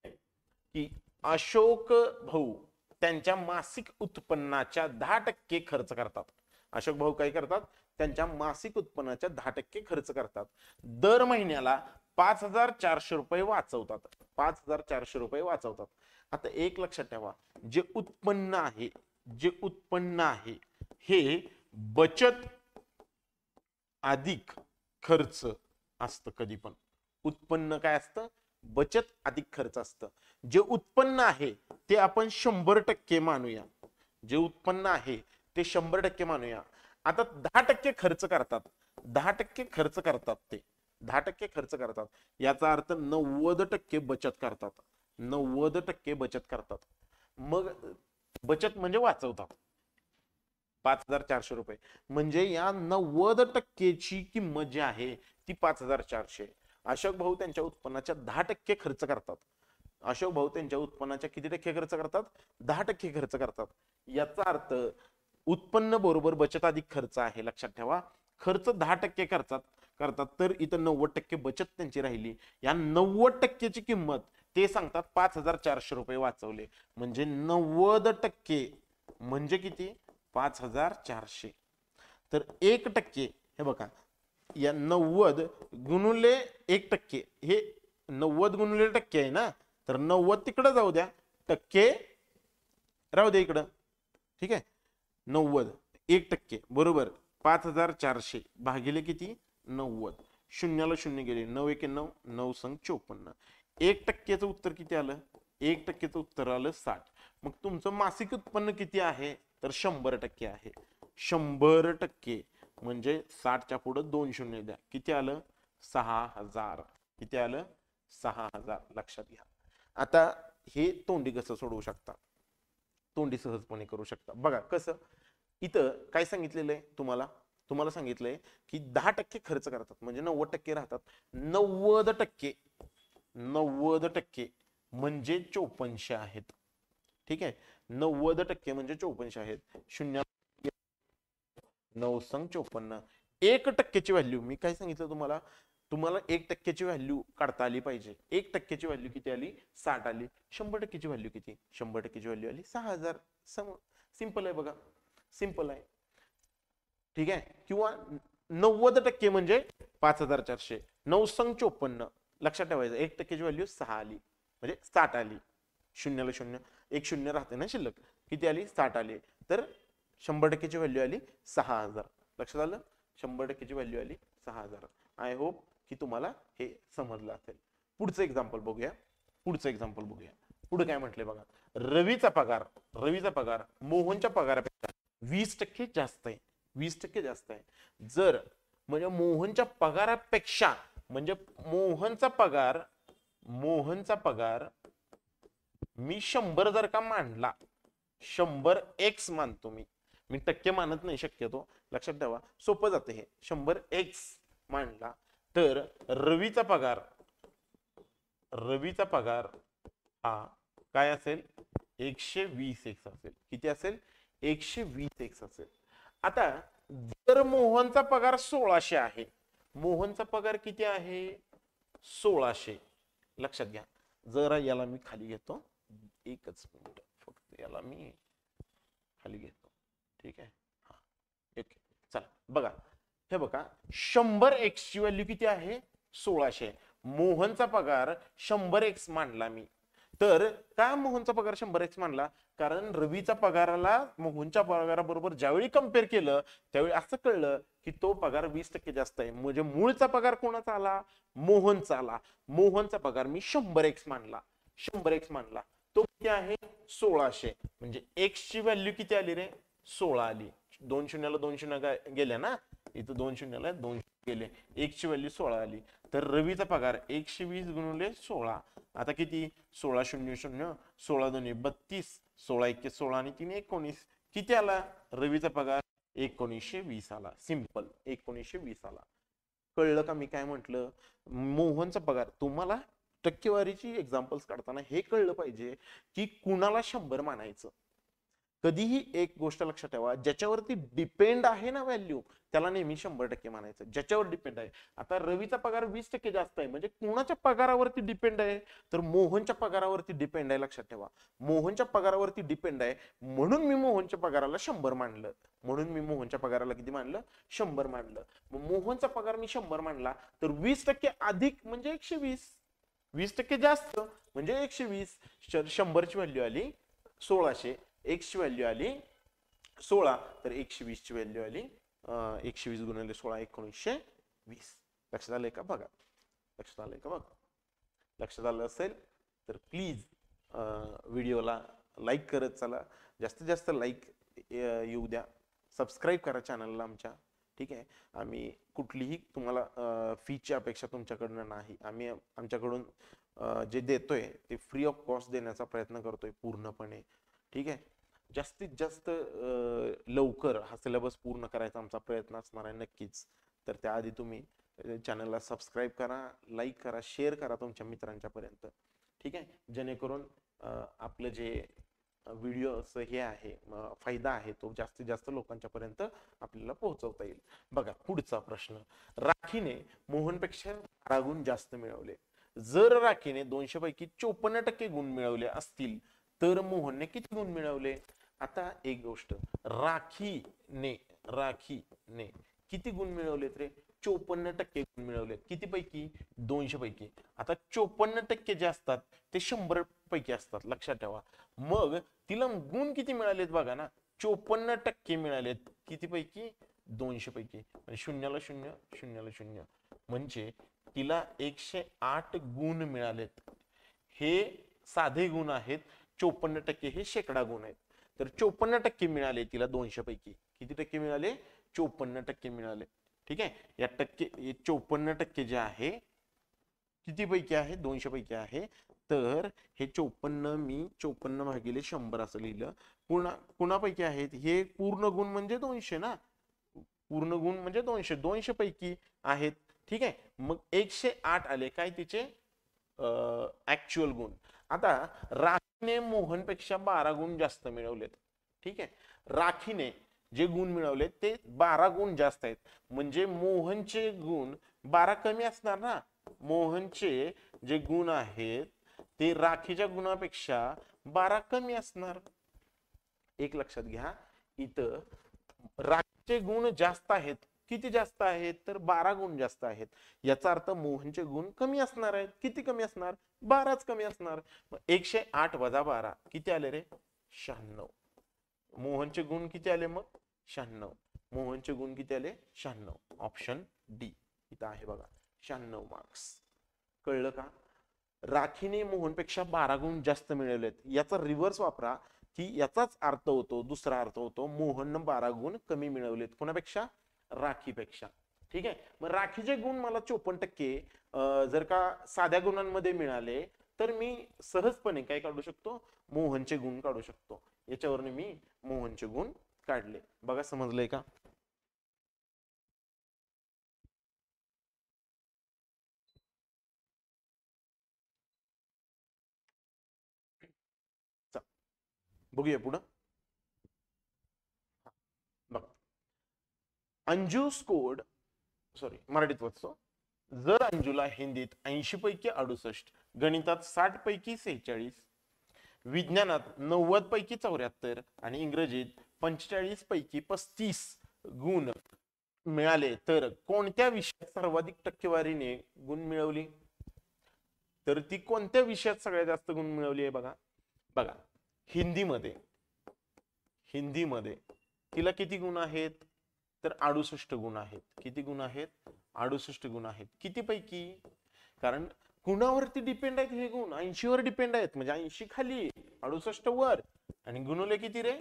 की अशोक भाऊ त्यांच्या मासिक उत्पन्नाच्या 10% खर्च करतात. अशोक भाऊ काय करतात? त्यांच्या मासिक उत्पन्नाच्या 10% खर्च करतात. दर महिन्याला 5,400 रुपये वाचवतात. 5,400 रुपये वाचवतात. आता एक लक्षात ठेवा, जे उत्पन्न आहे, जे उत्पन्न आहे हे बचत अधिक खर्च असतं. कधी पण उत्पन्न काय असतं? बचत अधिक खर्च असतं. जे उत्पन्न आहे ते आपण 100% मानूया. जे उत्पन्न आहे ते 100% मानूया. आता 10% खर्च करतात. 10% खर्च करतात ते 10% खर्च करतात. याचा अर्थ 90% बचत करतात. 90% बचत करतात. मग बचत म्हणजे वाचवतात 5,400 रुपये. म्हणजे या 90%ची किंमत जी आहे ती 5,400. अशोक भाऊ त्यांच्या उत्पन्नाच्या 10% खर्च करतात. अशोक भाऊ त्यांच्या उत्पन्नाच्या किती टक्के खर्च करतात? 10% खर्च करतात. याचा अर्थ उत्पन्न बरोबर बचत अधिक खर्च आहे. लक्षात ठेवा, खर्च 10% करतात तर इथं 90% बचत त्यांची राहिली. या 90%ची किंमत ते सांगतात 5,400 रुपये वाचवले. म्हणजे 90% म्हणजे किती? 5,400. तर 1% हे बघा, या 90 गुणुले 1%, हे 90 गुणुले टक्के आहे ना, तर 90 तिकडे जाऊ द्या, टक्के राहू द्या इकडं. ठीक आहे. 90 1% बरोबर 5,400 भागिले किती? 90. शून्याला शून्य गेले, 9 1 9, 9 संग 54. 1%चं उत्तर किती आलं? 1%चं उत्तर आलं 60. मग तुमचं मासिक उत्पन्न किती आहे? तर 100% आहे. 100% म्हणजे 60च्या पुढे 2 शून्य द्या. किती आलं? 6,000. किती आलं? 6,000. लक्षात घ्या. आता हे तोंडी कसं सोडवू शकता? तोंडी सहजपणे करू शकता. बघा कसं, इथं काय सांगितलेलं आहे तुम्हाला सांगितलंय की 10% खर्च करतात म्हणजे 90% राहतात. 90% म्हणजे 54 आहेत. ठीक आहे. 90% म्हणजे 54 आहेत. 0 9 संग 54. 1%ची व्हॅल्यू मी काय सांगितलं तुम्हाला 1%ची व्हॅल्यू काढता आली पाहिजे. 1%ची व्हॅल्यू किती आली? 60 आली. 100%ची व्हॅल्यू किती? 100%ची व्हॅल्यू आली 6,000. सिंपल आहे बघा, सिंपल आहे. ठीक आहे. किंवा 90% म्हणजे 5,400. 9 संग 54. लक्षात ठेवायचं 1%ची व्हॅल्यू 6 आली म्हणजे 60 आली. शून्याला शून्य, एक शून्य राहते ना शिल्लक. किती आली? 60 आली. तर 100%ची व्हॅल्यू आली 6,000. लक्षात आलं? 100%ची व्हॅल्यू आली 6,000. आय होप की तुम्हाला हे समजलं असेल. पुढचं एक्झाम्पल बघूया. पुढे काय म्हटलंय बघा. रवीचा पगार मोहनच्या पगारापेक्षा 20% जास्त आहे. 20% जास्त आहे. जर म्हणजे मोहनच्या पगारापेक्षा म्हणजे मोहनचा पगार मी 100 जर का मांडला, 100x मानतो मी टक्के मानत नाही शक्यतो. लक्षात ठेवा, सोपं जातं हे. 100x मांडला तर रवीचा पगार हा काय असेल? 120x असेल. किती असेल? 120x असेल. आता जर मोहनचा पगार 1600 आहे, मोहनचा पगार किती आहे? 1600. लक्षात घ्या, जरा याला मी खाली घेतो, एकच मिनिट फक्त याला मी खाली घेतो, ठीक आहे. हा ओके चला बघा, हे बघा 100x ची व्हॅल्यू किती आहे 1600. मोहनचा पगार 100x मानला मी. तर का मोहनचा पगार 100x मानला, कारण रवीचा पगाराला मोहनच्या पगाराबरोबर ज्यावेळी कम्पेअर केलं त्यावेळी असं कळलं की तो पगार 20% जास्त आहे. म्हणजे मूळचा पगार कोणाचा आला, मोहनचा आला. मोहनचा पगार मी 100x मानला, 100x मानला. तो किती आहे 1600. म्हणजे x ची व्हॅल्यू किती आली रे 16 आली. 2 शून्याला 2 शून्य गेल्या ना, इथं 2 शून्याला 2 गेले, x ची व्हॅल्यू 16 आली. तर रवीचा पगार 120 गुणिले 16, आता किती 16 शून्य शून्य 16 दोन्ही 32, 16 एके 16 आणि 3 19, किती आला रवीचा पगार 1920 आला. सिंपल 1920 आला. कळलं का मी काय म्हटलं. मोहनचा पगार, तुम्हाला टक्केवारीची एक्झाम्पल्स काढताना हे कळलं पाहिजे की कुणाला 100 मानायचं. कधीही एक गोष्ट लक्षात ठेवा, ज्याच्यावरती डिपेंड आहे ना व्हॅल्यू त्याला नेहमी 100% मानायचं. ज्याच्यावर डिपेंड आहे, आता रवीचा पगार 20% जास्त आहे म्हणजे कुणाच्या पगारावरती डिपेंड आहे, तर मोहनच्या पगारावरती डिपेंड आहे. लक्षात ठेवा, मोहनच्या पगारावरती डिपेंड आहे म्हणून मी मोहनच्या पगाराला 100 मानलं. म्हणून मी मोहनच्या पगाराला किती मानलं 100 मानलं. मग मोहनचा पगार मी 100 मानला, तर 20% अधिक म्हणजे 120, 20% जास्त म्हणजे 120. 100 ची व्हॅल्यू आली 1600, x ची व्हॅल्यू आली 16, तर 120 ची व्हॅल्यू आली 120 गुणिले 16 1920. लक्षात आलंय का बघा, लक्षात आलंय का बघा. लक्षात आलं असेल तर प्लीज व्हिडिओला लाईक करत चला, जास्तीत जास्त लाईक येऊ द्या. सबस्क्राईब करा चॅनलला आमच्या, ठीक आहे. आम्ही कुठलीही तुम्हाला फीची अपेक्षा तुमच्याकडनं नाही. आम्ही आमच्याकडून जे देतोय ते फ्री ऑफ कॉस्ट देण्याचा प्रयत्न करतोय पूर्णपणे, ठीक आहे. जास्तीत जास्त लवकर हा सिलेबस पूर्ण करायचा आमचा प्रयत्न असणार आहे नक्कीच. तर त्याआधी तुम्ही चॅनलला सबस्क्राईब करा, लाईक करा, शेअर करा तुमच्या मित्रांच्या पर्यंत, ठीक आहे. जेणेकरून आपलं जे व्हिडिओचं हे आहे फायदा आहे तो जास्तीत जास्त लोकांच्या पर्यंत आपल्याला पोहोचवता येईल. बघा पुढचा प्रश्न, राखीने मोहनपेक्षा 12 गुण जास्त मिळवले. जर राखीने 200 पैकी 54% गुण मिळवले असतील तर मोहनने किती गुण मिळवले. आता एक गोष्ट, राखीने किती गुण मिळवलेत रे 54% गुण मिळवले. किती पैकी 200 पैकी. आता 54% जे असतात ते 100 पैकी असतात, लक्षात ठेवा. मग तिला गुण किती मिळालेत बघा ना, 54% मिळालेत. किती पैकी 200 पैकी. म्हणजे शून्याला शून्य शून्याला शून्य, म्हणजे तिला 108 गुण मिळालेत. हे साधे गुण आहेत, 54% हे शेकडा गुण आहेत. तर 54% मिळाले तिला 200 पैकी. किती टक्के मिळाले 54% मिळाले, ठीक आहे. या टक्के 54% जे आहे किती पैकी आहे 200 पैकी आहे. तर हे 54 मी 54 भागिले 100 असं लिहिलं. कुणापैकी आहेत हे पूर्ण गुण म्हणजे 200 ना, पूर्ण गुण म्हणजे 200, 200 पैकी आहेत, ठीक आहे. मग 108 आले काय तिचे ऍक्च्युअल गुण. आता राखीने मोहनपेक्षा 12 गुण जास्त मिळवलेत, ठीक आहे. राखीने जे गुण मिळवले ते 12 गुण जास्त आहेत, म्हणजे मोहनचे गुण 12 कमी असणार ना. मोहनचे जे गुण आहेत ते राखीच्या गुणापेक्षा 12 कमी असणार. एक लक्षात घ्या, इथं राखीचे गुण जास्त आहेत. किती जास्त आहेत तर 12 गुण जास्त आहेत. याचा अर्थ मोहनचे गुण कमी असणार आहेत. किती कमी असणार 12च कमी असणार. 108 वजा 12 किती आले रे 96. मोहनचे गुण किती आले मग 96. मोहनचे गुण किती आले 96. ऑप्शन डी इथं आहे बघा 96 मार्क्स. कळलं का. राखीने मोहनपेक्षा 12 गुण जास्त मिळवलेत. याचा रिव्हर्स वापरा की याचाच अर्थ होतो, दुसरा अर्थ होतो मोहननं 12 गुण कमी मिळवलेत कोणापेक्षा राखीपेक्षा, ठीक आहे. मग राखीचे गुण मला 54% जर का साध्या गुणांमध्ये मिळाले तर मी सहजपणे काय काढू शकतो मोहनचे गुण काढू शकतो. याच्यावरने मी मोहनचे गुण काढले. बघा समजलंय का. बघूया पुढं. बघ, अंजू स्कोर्ड, सॉरी मराठीत वाचतो. जर अंजुला हिंदीत 80 पैकी 68, गणितात 60 पैकी 46, विज्ञानात 90 पैकी 74 आणि इंग्रजीत 45 पैकी 35 गुण मिळाले तर कोणत्या विषयात सर्वाधिक टक्केवारीने गुण मिळवली? तर ती कोणत्या विषयात सगळ्यात जास्त गुण मिळवली आहे बघा. बघा, हिंदीमध्ये हिंदीमध्ये तिला किती गुण आहेत? तर 68 गुण आहेत. किती गुण आहेत? 68 गुण आहेत. किती पैकी? कारण गुणावरती डिपेंड आहेत हे गुण, 80 वर डिपेंड आहेत, म्हणजे 80 खाली 68 वर आणि गुणवले किती रे?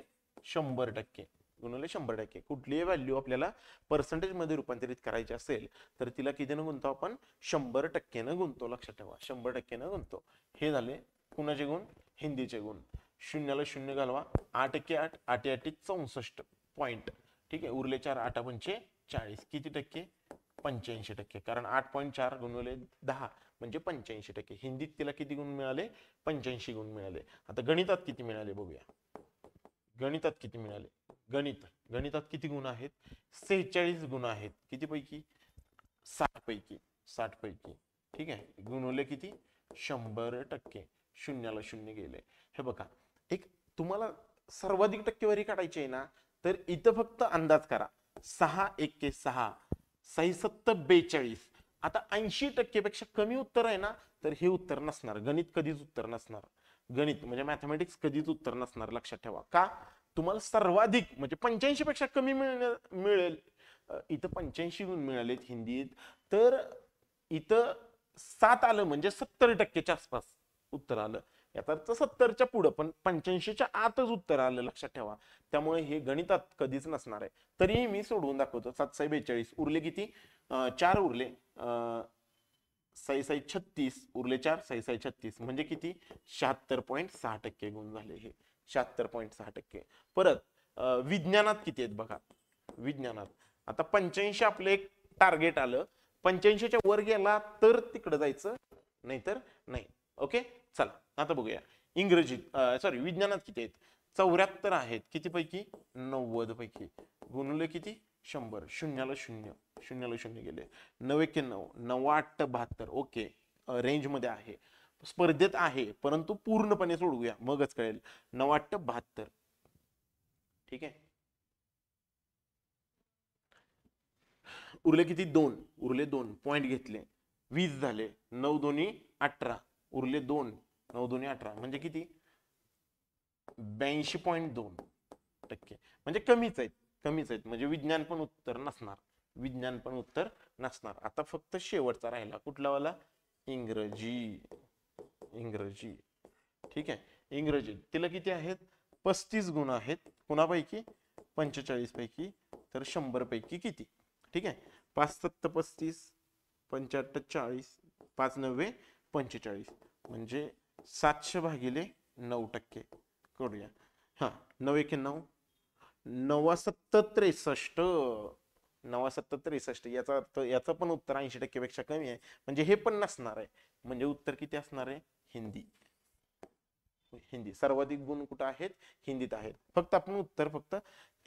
100%. गुणवले 100%. कुठलीही व्हॅल्यू आपल्याला पर्सेंटेज मध्ये रूपांतरित करायची असेल तर तिला कितीनं गुणतो आपण? 100%नं गुणतो. लक्षात ठेवा, 100%नं गुणतो. हे झाले कुणाचे गुण? हिंदीचे गुण. शून्याला शून्य घालवा. 8 × 8 8 × 8 64 पॉइंट. ठीक आहे. उरले 4 8 × 40. किती टक्के? 85%. कारण 8.4 गुणवले 10 म्हणजे 85%. हिंदीत तिला किती गुण मिळाले? 85 गुण मिळाले. आता गणितात किती मिळाले बघूया. गणितात किती मिळाले? गणितात किती गुण आहेत? 46 गुण आहेत. किती पैकी? 60 पैकी. 60 पैकी. ठीक आहे. गुणवले किती? 100%. शून्याला शून्य गेले. हे बघा, एक तुम्हाला सर्वाधिक टक्केवारी काढायची आहे ना, तर इथं फक्त अंदाज करा. 6 × 6 6 7 42. आता 80% पेक्षा कमी उत्तर आहे ना, तर हे उत्तर नसणार. गणित कधीच उत्तर नसणार. गणित म्हणजे मॅथमॅटिक्स कधीच उत्तर नसणार. लक्षात ठेवा. का? तुम्हाला सर्वाधिक म्हणजे 85 पेक्षा कमी मिळेल. इथं 85 गुण मिळालेत हिंदीत, तर इथं 7 आलं म्हणजे 70%च्या आसपास उत्तर आलं. याचा अर्थ 70च्या पुढं, पण 85च्या आतच उत्तर आलं. लक्षात ठेवा. त्यामुळे हे गणितात कधीच नसणार आहे. तरीही मी सोडवून दाखवतो. 7 × 42 उरले किती? 4 उरले. 6 × 36 उरले 4. 6 × 36 म्हणजे किती? 76.6% गुण झाले. हे 76.6%. परत विज्ञानात किती आहेत बघा. विज्ञानात आता 85 आपलं एक टार्गेट आलं. 85च्या वर गेला तर तिकडे जायचं, नाहीतर नाही. ओके, चला आता बघूया. इंग्रजीत विज्ञानात किती आहेत? 74 आहेत. किती पैकी? 90 पैकी. गुणले किती? 100. शून्याला शून्य. शून्याला शून्य गेले. 9 × 9 9 8 72. ओके, रेंज मध्ये आहे, स्पर्धेत आहे, परंतु पूर्णपणे सोडवूया मगच कळेल. 9 8 72. ठीक आहे. उरले किती? 2. उरले 2 पॉइंट घेतले. 20 झाले. 9 2 18. उरले 2. 9 2 18 म्हणजे किती? 82.2%. म्हणजे कमीच आहेत. कमीच आहेत. म्हणजे विज्ञान पण उत्तर नसणार. विज्ञान पण उत्तर नसणार. आता फक्त शेवटचा राहिला. कुठला वाला? इंग्रजी. इंग्रजी. ठीक आहे. इंग्रजी तिला किती आहेत? 35 गुण आहेत. कुणापैकी? 45 पैकी. तर 100 पैकी किती? ठीक आहे. 5 7 35, 85 40, 5 9 45 म्हणजे 700/9%. करूया. हा, 9 1 9 9 7 63. 9 7 63. याचा अर्थ याचं पण उत्तर 80% पेक्षा कमी आहे. म्हणजे हे पण नसणार आहे. म्हणजे उत्तर किती असणार आहे? हिंदी. हिंदी. सर्वाधिक गुण कुठं आहेत? हिंदीत आहेत. फक्त आपण उत्तर फक्त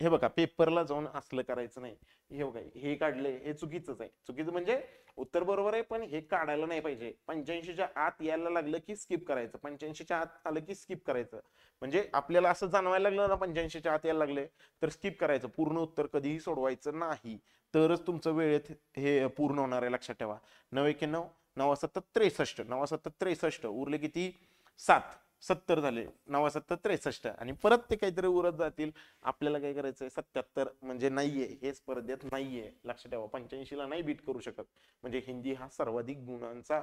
हे बघा, पेपरला जाऊन असलं करायचं नाही. हे बघा, हे काढले, हे चुकीचंच आहे. चुकीचं म्हणजे उत्तर बरोबर आहे, पण हे काढायला नाही पाहिजे. 85च्या आत यायला लागलं की स्किप करायचं. 85च्या आत आलं की स्किप करायचं. म्हणजे आपल्याला असं जाणवायला लागलं ना 85च्या आत यायला लागले तर स्किप करायचं. पूर्ण उत्तर कधीही सोडवायचं नाही, तरच तुमचं वेळेत हे पूर्ण होणार आहे. लक्षात ठेवा. 9 1 9 9 7 63. 9 7 63 उरले किती? 7. 70 झाले. 9 7 63 आणि परत ते काहीतरी उरत जातील. आपल्याला काय करायचंय? 77 म्हणजे नाहीये, हे स्पर्धेत नाहीये. लक्षात ठेवा. 85ला नाही बीट करू शकत. म्हणजे हिंदी हा सर्वाधिक गुणांचा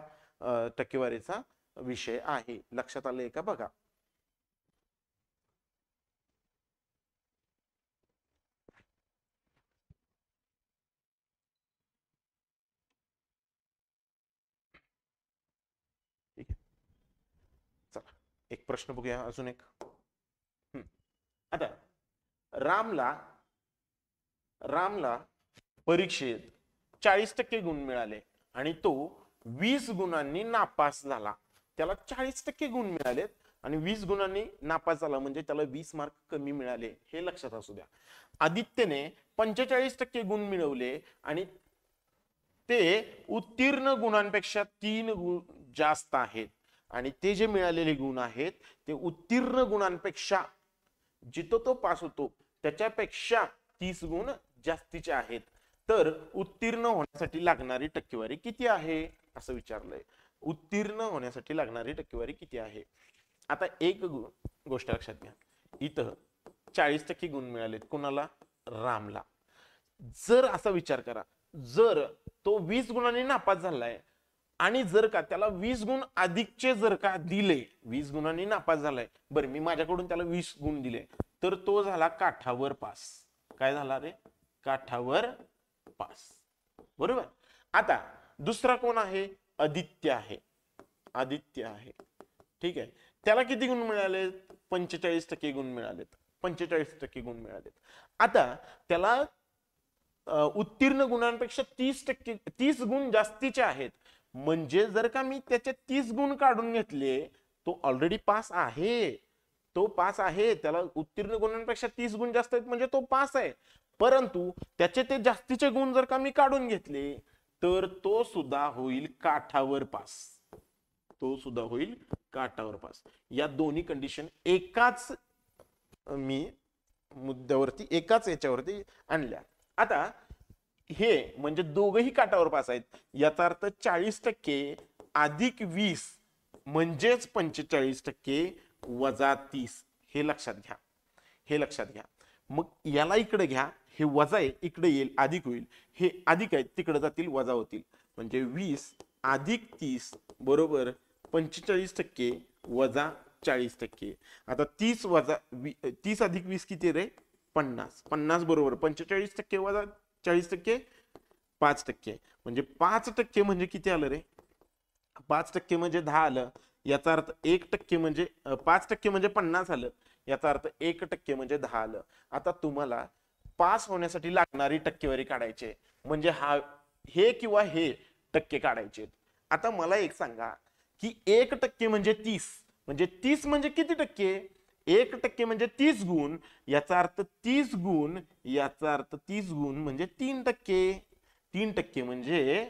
टक्केवारीचा विषय आहे. लक्षात आलंय का? बघा. ठीक आहे. चला एक प्रश्न बघूया. अजून एक. आता रामला परीक्षेत 40% गुण मिळाले आणि तो 20 गुणांनी नापास झाला. त्याला 40% गुण मिळालेत आणि 20 गुणांनी नापास झाला म्हणजे त्याला 20 मार्क कमी मिळाले. हे लक्षात असू द्या. आदित्यने 45% गुण मिळवले आणि ते उत्तीर्ण गुणांपेक्षा 3 गुण जास्त आहेत आणि ते जे मिळालेले गुण आहेत ते उत्तीर्ण गुणांपेक्षा, जिथं तो पास होतो त्याच्यापेक्षा 30 गुण जास्तीचे आहेत. तर उत्तीर्ण होण्यासाठी लागणारी टक्केवारी किती आहे असं विचारलंय. उत्तीर्ण होण्यासाठी लागणारी टक्केवारी किती आहे. आता एक गोष्ट लक्षात घ्या, इथं 40% गुण मिळालेत कोणाला, रामला. जर असा विचार करा, जर तो 20 गुणांनी नापास झालाय आणि जर का त्याला 20 गुण अधिकचे जर का दिले, 20 गुणांनी नापास झालाय, बरं मी माझ्याकडून त्याला 20 गुण दिले, तर तो झाला काठावर पास. काय झाला रे, काठावर पास. बरोबर. आता दुसरा कोण आहे, आदित्य आहे. आदित्य आहे, ठीक आहे. त्याला किती गुण मिळाले, 45% गुण मिळालेत. 45% गुण मिळालेत. आता त्याला उत्तीर्ण गुणांपेक्षा 30 गुण जास्तीचे आहेत. म्हणजे जर का मी त्याचे 30 गुण काढून घेतले, तो ऑलरेडी पास आहे. तो पास आहे. त्याला उत्तीर्ण गुणांपेक्षा 30 गुण जास्त आहेत म्हणजे तो पास आहे. परंतु त्याचे ते जास्तीचे गुण जर का मी काढून घेतले, तर तो सुद्धा होईल काठावर पास. तो सुद्धा होईल काठावर पास. या दोन्ही कंडिशन एकाच मी मुद्द्यावरती, एकाच याच्यावरती आणल्या. आता हे म्हणजे दोघही काठावर पास आहेत. याचा अर्थ 40% अधिक 20 म्हणजेच 45% वजा 30. हे लक्षात घ्या, हे लक्षात घ्या. मग याला इकडे घ्या, हे वजा आहे इकडे येईल, अधिक होईल. हे अधिक आहे तिकडे जातील, वजा होतील. म्हणजे 20 अधिक 30 बरोबर 45% वजा 40%. आता 30 अधिक 20 किती रे, 50. 50 बरोबर 45% वजा 40% 5%. म्हणजे 5% म्हणजे किती आलं रे, 5% म्हणजे 10 आलं. याचा अर्थ 1% म्हणजे 5% म्हणजे 50 आलं. याचा अर्थ 1% म्हणजे 10 आलं. आता तुम्हाला पास होण्यासाठी लागणारी टक्केवारी काढायची, म्हणजे हे किंवा हे टक्के काढायचे. आता मला एक सांगा की 1% म्हणजे 30, म्हणजे 30 म्हणजे किती टक्के, 1% म्हणजे 30 गुण. याचा अर्थ 30 गुण, याचा अर्थ 30 गुण म्हणजे 3%. 3% म्हणजे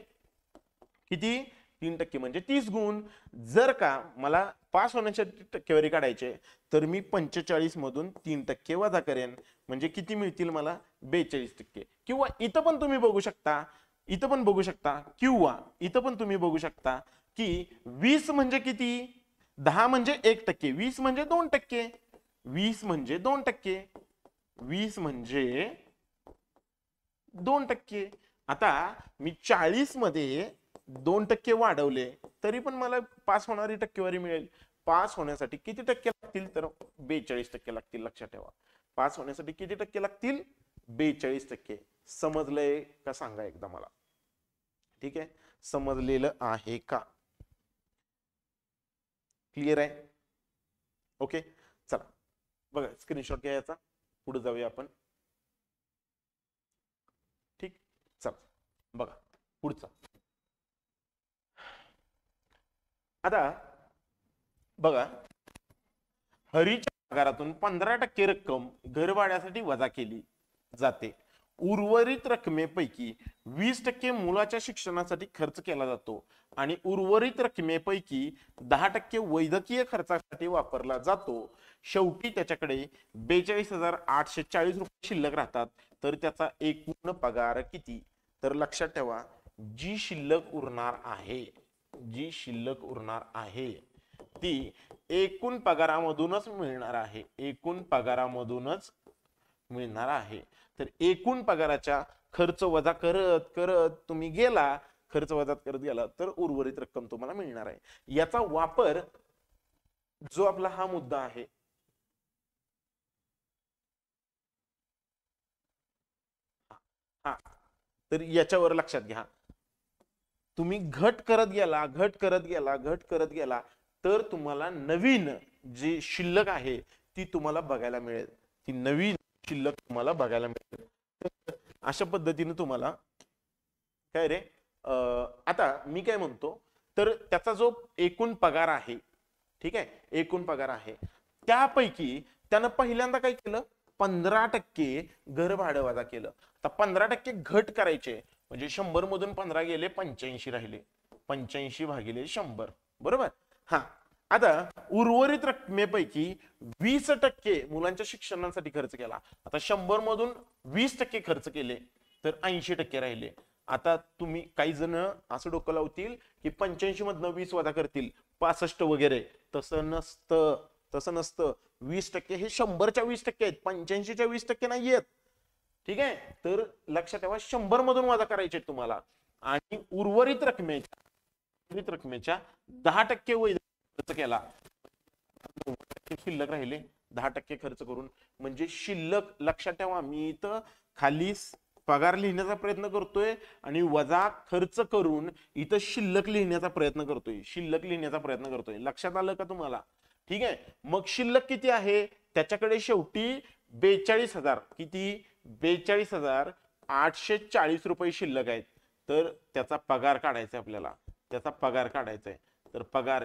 किती, 3% म्हणजे 30 गुण. जर का मला पास होण्यासाठी टक्केवारी काढायचे, तर मी 45 मधून 3% वजा करेन. म्हणजे किती मिळतील मला, 42%. किंवा इथं पण तुम्ही बघू शकता, इथं पण बघू शकता, किंवा इथं पण तुम्ही बघू शकता की 20 म्हणजे किती, 10 म्हणजे 1%, 20 म्हणजे 2%, 20 म्हणजे 2%, 20 म्हणजे 2%. आता मी 40 मध्ये 2% वाढवले तरी पण मला पास होणारी टक्केवारी मिळेल. पास होण्यासाठी किती टक्के लागतील, तर 42% लागतील. लक्षात ठेवा, पास होण्यासाठी किती टक्के लागतील, 42%. समजलंय का सांगा एकदा मला. ठीक आहे, समजलेलं आहे का, क्लिअर आहे. ओके, चला बघा, स्क्रीनशॉट घ्या याचा, पुढे जाऊया आपण. ठीक, चला बघा पुढचा. आता बघा, हरीच्या पगारातून 15% रक्कम घरभाड्यासाठी वजा केली जाते. उर्वरित रकमेपैकी 20% मुलाच्या शिक्षणासाठी खर्च केला जातो आणि उर्वरित रकमेपैकी 10% वैद्यकीय खर्चासाठी वापरला जातो. शेवटी त्याच्याकडे 42,840 रुपये शिल्लक राहतात. तर त्याचा एकूण पगार किती. तर लक्षात ठेवा, जी शिल्लक उरणार आहे, जी शिल्लक उरणार आहे ती एकूण पगारामधूनच मिळणार आहे. एकूण पगारामधूनच मिळणार आहे. तर एकूण पगाराच्या खर्च वजा करत करत तुम्ही गेला, खर्च वजा करत गेला, तर उर्वरित रक्कम तुम्हाला मिळणार आहे. याचा वापर जो आपला हा मुद्दा आहे, हा, तर याच्यावर लक्षात घ्या. तुम्ही घट करत गेला, घट करत गेला, घट करत गेला, तर तुम्हाला नवीन जी शिल्लक आहे ती तुम्हाला बघायला मिळेल. ती नवीन शिल्लक तुम्हाला बघायला मिळेल. अशा पद्धतीने तुम्हाला काय रे, आता मी काय म्हणतो, तर त्याचा जो एकूण पगार आहे, ठीक आहे, एकूण पगार आहे, त्यापैकी त्यानं पहिल्यांदा काय केलं, 15% घर भाडं वजा केलं. आता 15% घट करायचे, म्हणजे 100 मधून 15 गेले 85 राहिले, 85 भागिले 100 बरोबर. हा आता उर्वरित रकमेपैकी 20% मुलांच्या शिक्षणासाठी खर्च केला. आता 100 मधून 20% खर्च केले तर 80% राहिले. आता तुम्ही काही जण असं डोकं लावतील की 85 मधनं 20 वजा करतील 65 वगैरे. तसं नसतं, तसं नसतं. 20% हे 100च्या 20% आहेत, 85च्या 20% नाहीयेत. ठीक आहे, तर लक्षात ठेवा 100 मधून वजा करायचे तुम्हाला आणि उर्वरित रकमेच्या 10% वैध खर्च केला, शिल्लक राहिले 10% खर्च करून. म्हणजे शिल्लक लक्षात ठेवा, मी इथं खाली पगार लिहिण्याचा प्रयत्न करतोय आणि वजा खर्च करून इथं शिल्लक लिहिण्याचा प्रयत्न करतोय. लक्षात आलं का तुम्हाला? ठीक आहे, मग शिल्लक किती आहे त्याच्याकडे शेवटी 42,000, किती 42,840 रुपये शिल्लक आहेत. तर त्याचा पगार काढायचा आपल्याला, तर पगार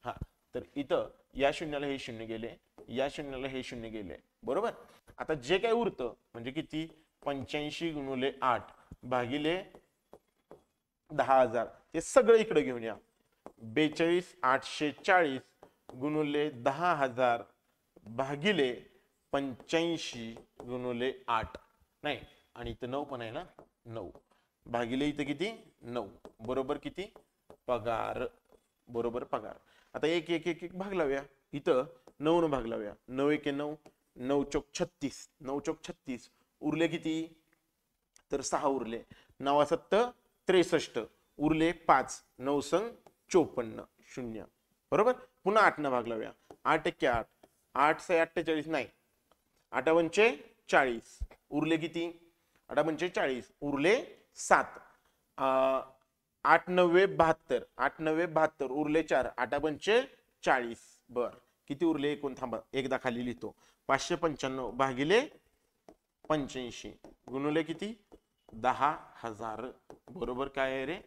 हा, तर इथं या शून्याला हे शून्य गेले, या शून्याला हे शून्य गेले बरोबर. आता जे काही उरतं म्हणजे किती 85 गुणिले 8 भागिले 10,000, हे सगळं इकडे घेऊन या. 42,840 गुणिले 10,000 भागिले 85 गुणिले 8 नाही, आणि इथं 9 पण आहे ना, 9 भागिले इथं किती 9 बरोबर किती पगार, बरोबर पगार. आता एक एक एक एक भाग लावूया, इथं 9 न भाग लावूया. 9 1 9, 9 चौक 36, 9 चौक 36 उरले किती, तर 6 उरले. 9 7 63 उरले 5, 9 संग 54 0 बरोबर. पुन्हा 8 न भाग लावूया. 8 1 8, 8 6 48 नाही, 8 पंचे 40 उरले किती, 8 पंचे 40 उरले 7. 8 9 72, 8 9 72 उरले 4, 8 पंचे 40 बर किती उरले एकूण, थांबा एकदा खाली लिहितो. 595 भागिले 85 गुणुले किती 10,000 बरोबर काय आहे रे,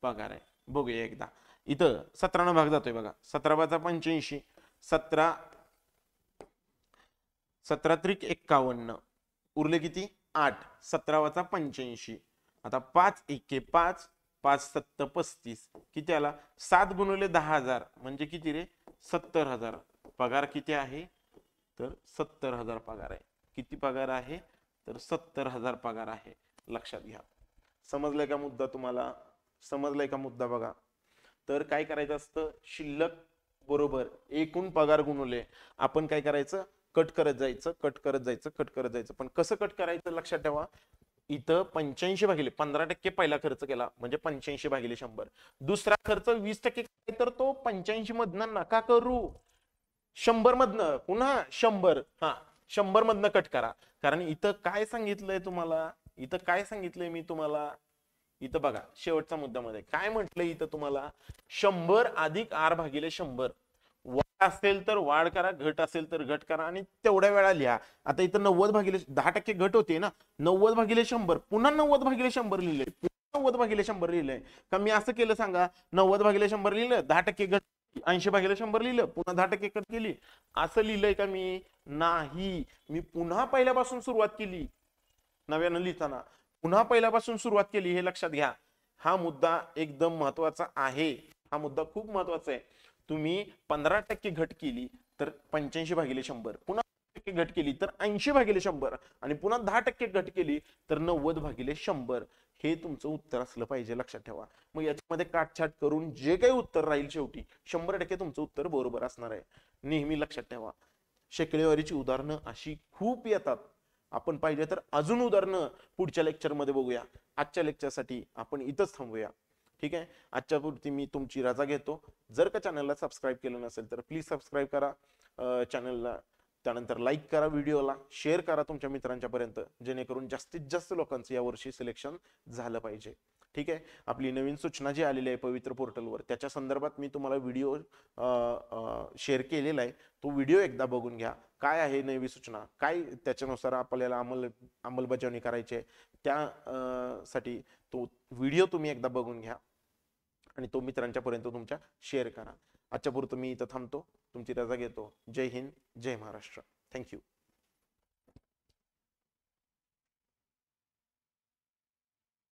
पगार आहे. बघूया एकदा, इथं 17 भाग जातोय बघा. 17 × 85, 17 17 त्रिक 51 उरले किती 8, 17 × 85. आता 5 1 5, 5 7 35 किती आला, 7 गुणिले 10,000 म्हणजे किती रे 70,000. पगार किती आहे, तर 70,000 पगार आहे. किती पगार आहे, तर 70,000 पगार आहे. लक्षात घ्या. समजलंय का मुद्दा तुम्हाला, समजलाय का मुद्दा बघा. तर काय करायचं असतं, शिल्लक बरोबर एकूण पगार गुणुले आपण काय करायचं, कट करत जायचं, कट करत जायचं, कट करत जायचं. पण कसं कट करायचं लक्षात ठेवा. इथं 85 भागिले 15% पहिला खर्च केला म्हणजे 85 भागिले 100. दुसरा खर्च 20% तर तो 85 मधनं नका करू, 100 मधनं पुन्हा 100, हा 100 मधनं कट करा. कारण इथं काय सांगितलंय तुम्हाला, इथं काय सांगितलंय मी तुम्हाला, इथं बघा शेवटच्या मुद्द्यामध्ये काय म्हटलंय इथं तुम्हाला, 100 अधिक R भागिले 100. वाढ असेल तर वाढ करा, घट असेल तर घट करा आणि तेवढ्या वेळा लिहा. आता इथं 90 भागिले 10% घट होते ना, 90 भागिले 100 पुन्हा 90 भागिले 100 लिहिलंय, 90 भागिले 100 लिहिलंय का मी असं केलं सांगा, 90 भागिले 100 लिहिलं, 10% घट 80 भागिले 100 लिहिलं, पुन्हा 10% कट केली, असं लिहिलंय का मी, नाही. मी पुन्हा पहिल्यापासून सुरुवात केली, नव्यानं लिहिताना पुन्हा पहिल्यापासून सुरुवात केली, हे लक्षात घ्या. हा मुद्दा एकदम महत्वाचा आहे, हा मुद्दा खूप महत्वाचा आहे. तुम्ही 15% घट केली तर 85 भागिले 100, पुन्हा घट केली तर 80 भागिले 100 आणि पुन्हा 10% घट केली तर 90 भागिले 100. हे तुमचं उत्तर असलं पाहिजे, लक्षात ठेवा. मग याच्यामध्ये काटछाट करून जे काही उत्तर राहील शेवटी 100% तुमचं उत्तर बरोबर असणार आहे, नेहमी लक्षात ठेवा. शेकडेवारीची उदाहरणं अशी खूप येतात, आपण पाहिजे तर अजून उदाहरणं पुढच्या लेक्चरमध्ये बघूया. आजच्या लेक्चरसाठी आपण इथंच थांबूया. ठीक आहे, आजच्या पुरती मी तुमची रजा घेतो. जर का चॅनलला सबस्क्राईब केलं नसेल तर प्लीज सबस्क्राईब करा चॅनलला. त्यानंतर लाईक करा, व्हिडिओला शेअर करा तुमच्या मित्रांच्या पर्यंत, जेणेकरून जास्तीत जास्त लोकांचं यावर्षी सिलेक्शन झालं पाहिजे. ठीक आहे, आपली नवीन सूचना जी आलेली आहे पवित्र पोर्टलवर, त्याच्या संदर्भात मी तुम्हाला व्हिडिओ शेअर केलेला आहे. तो व्हिडिओ एकदा बघून घ्या. काय आहे नवी सूचना, काय त्याच्यानुसार आपल्याला अंमलबजावणी करायची आहे, त्यासाठी तो व्हिडिओ तुम्ही एकदा बघून घ्या आणि तो मित्रांच्या पर्यंत तुमच्या शेअर करा. आजच्या पुरतं मी इथं थांबतो, तुमची रजा घेतो. जय हिंद, जय महाराष्ट्र. थँक्यू.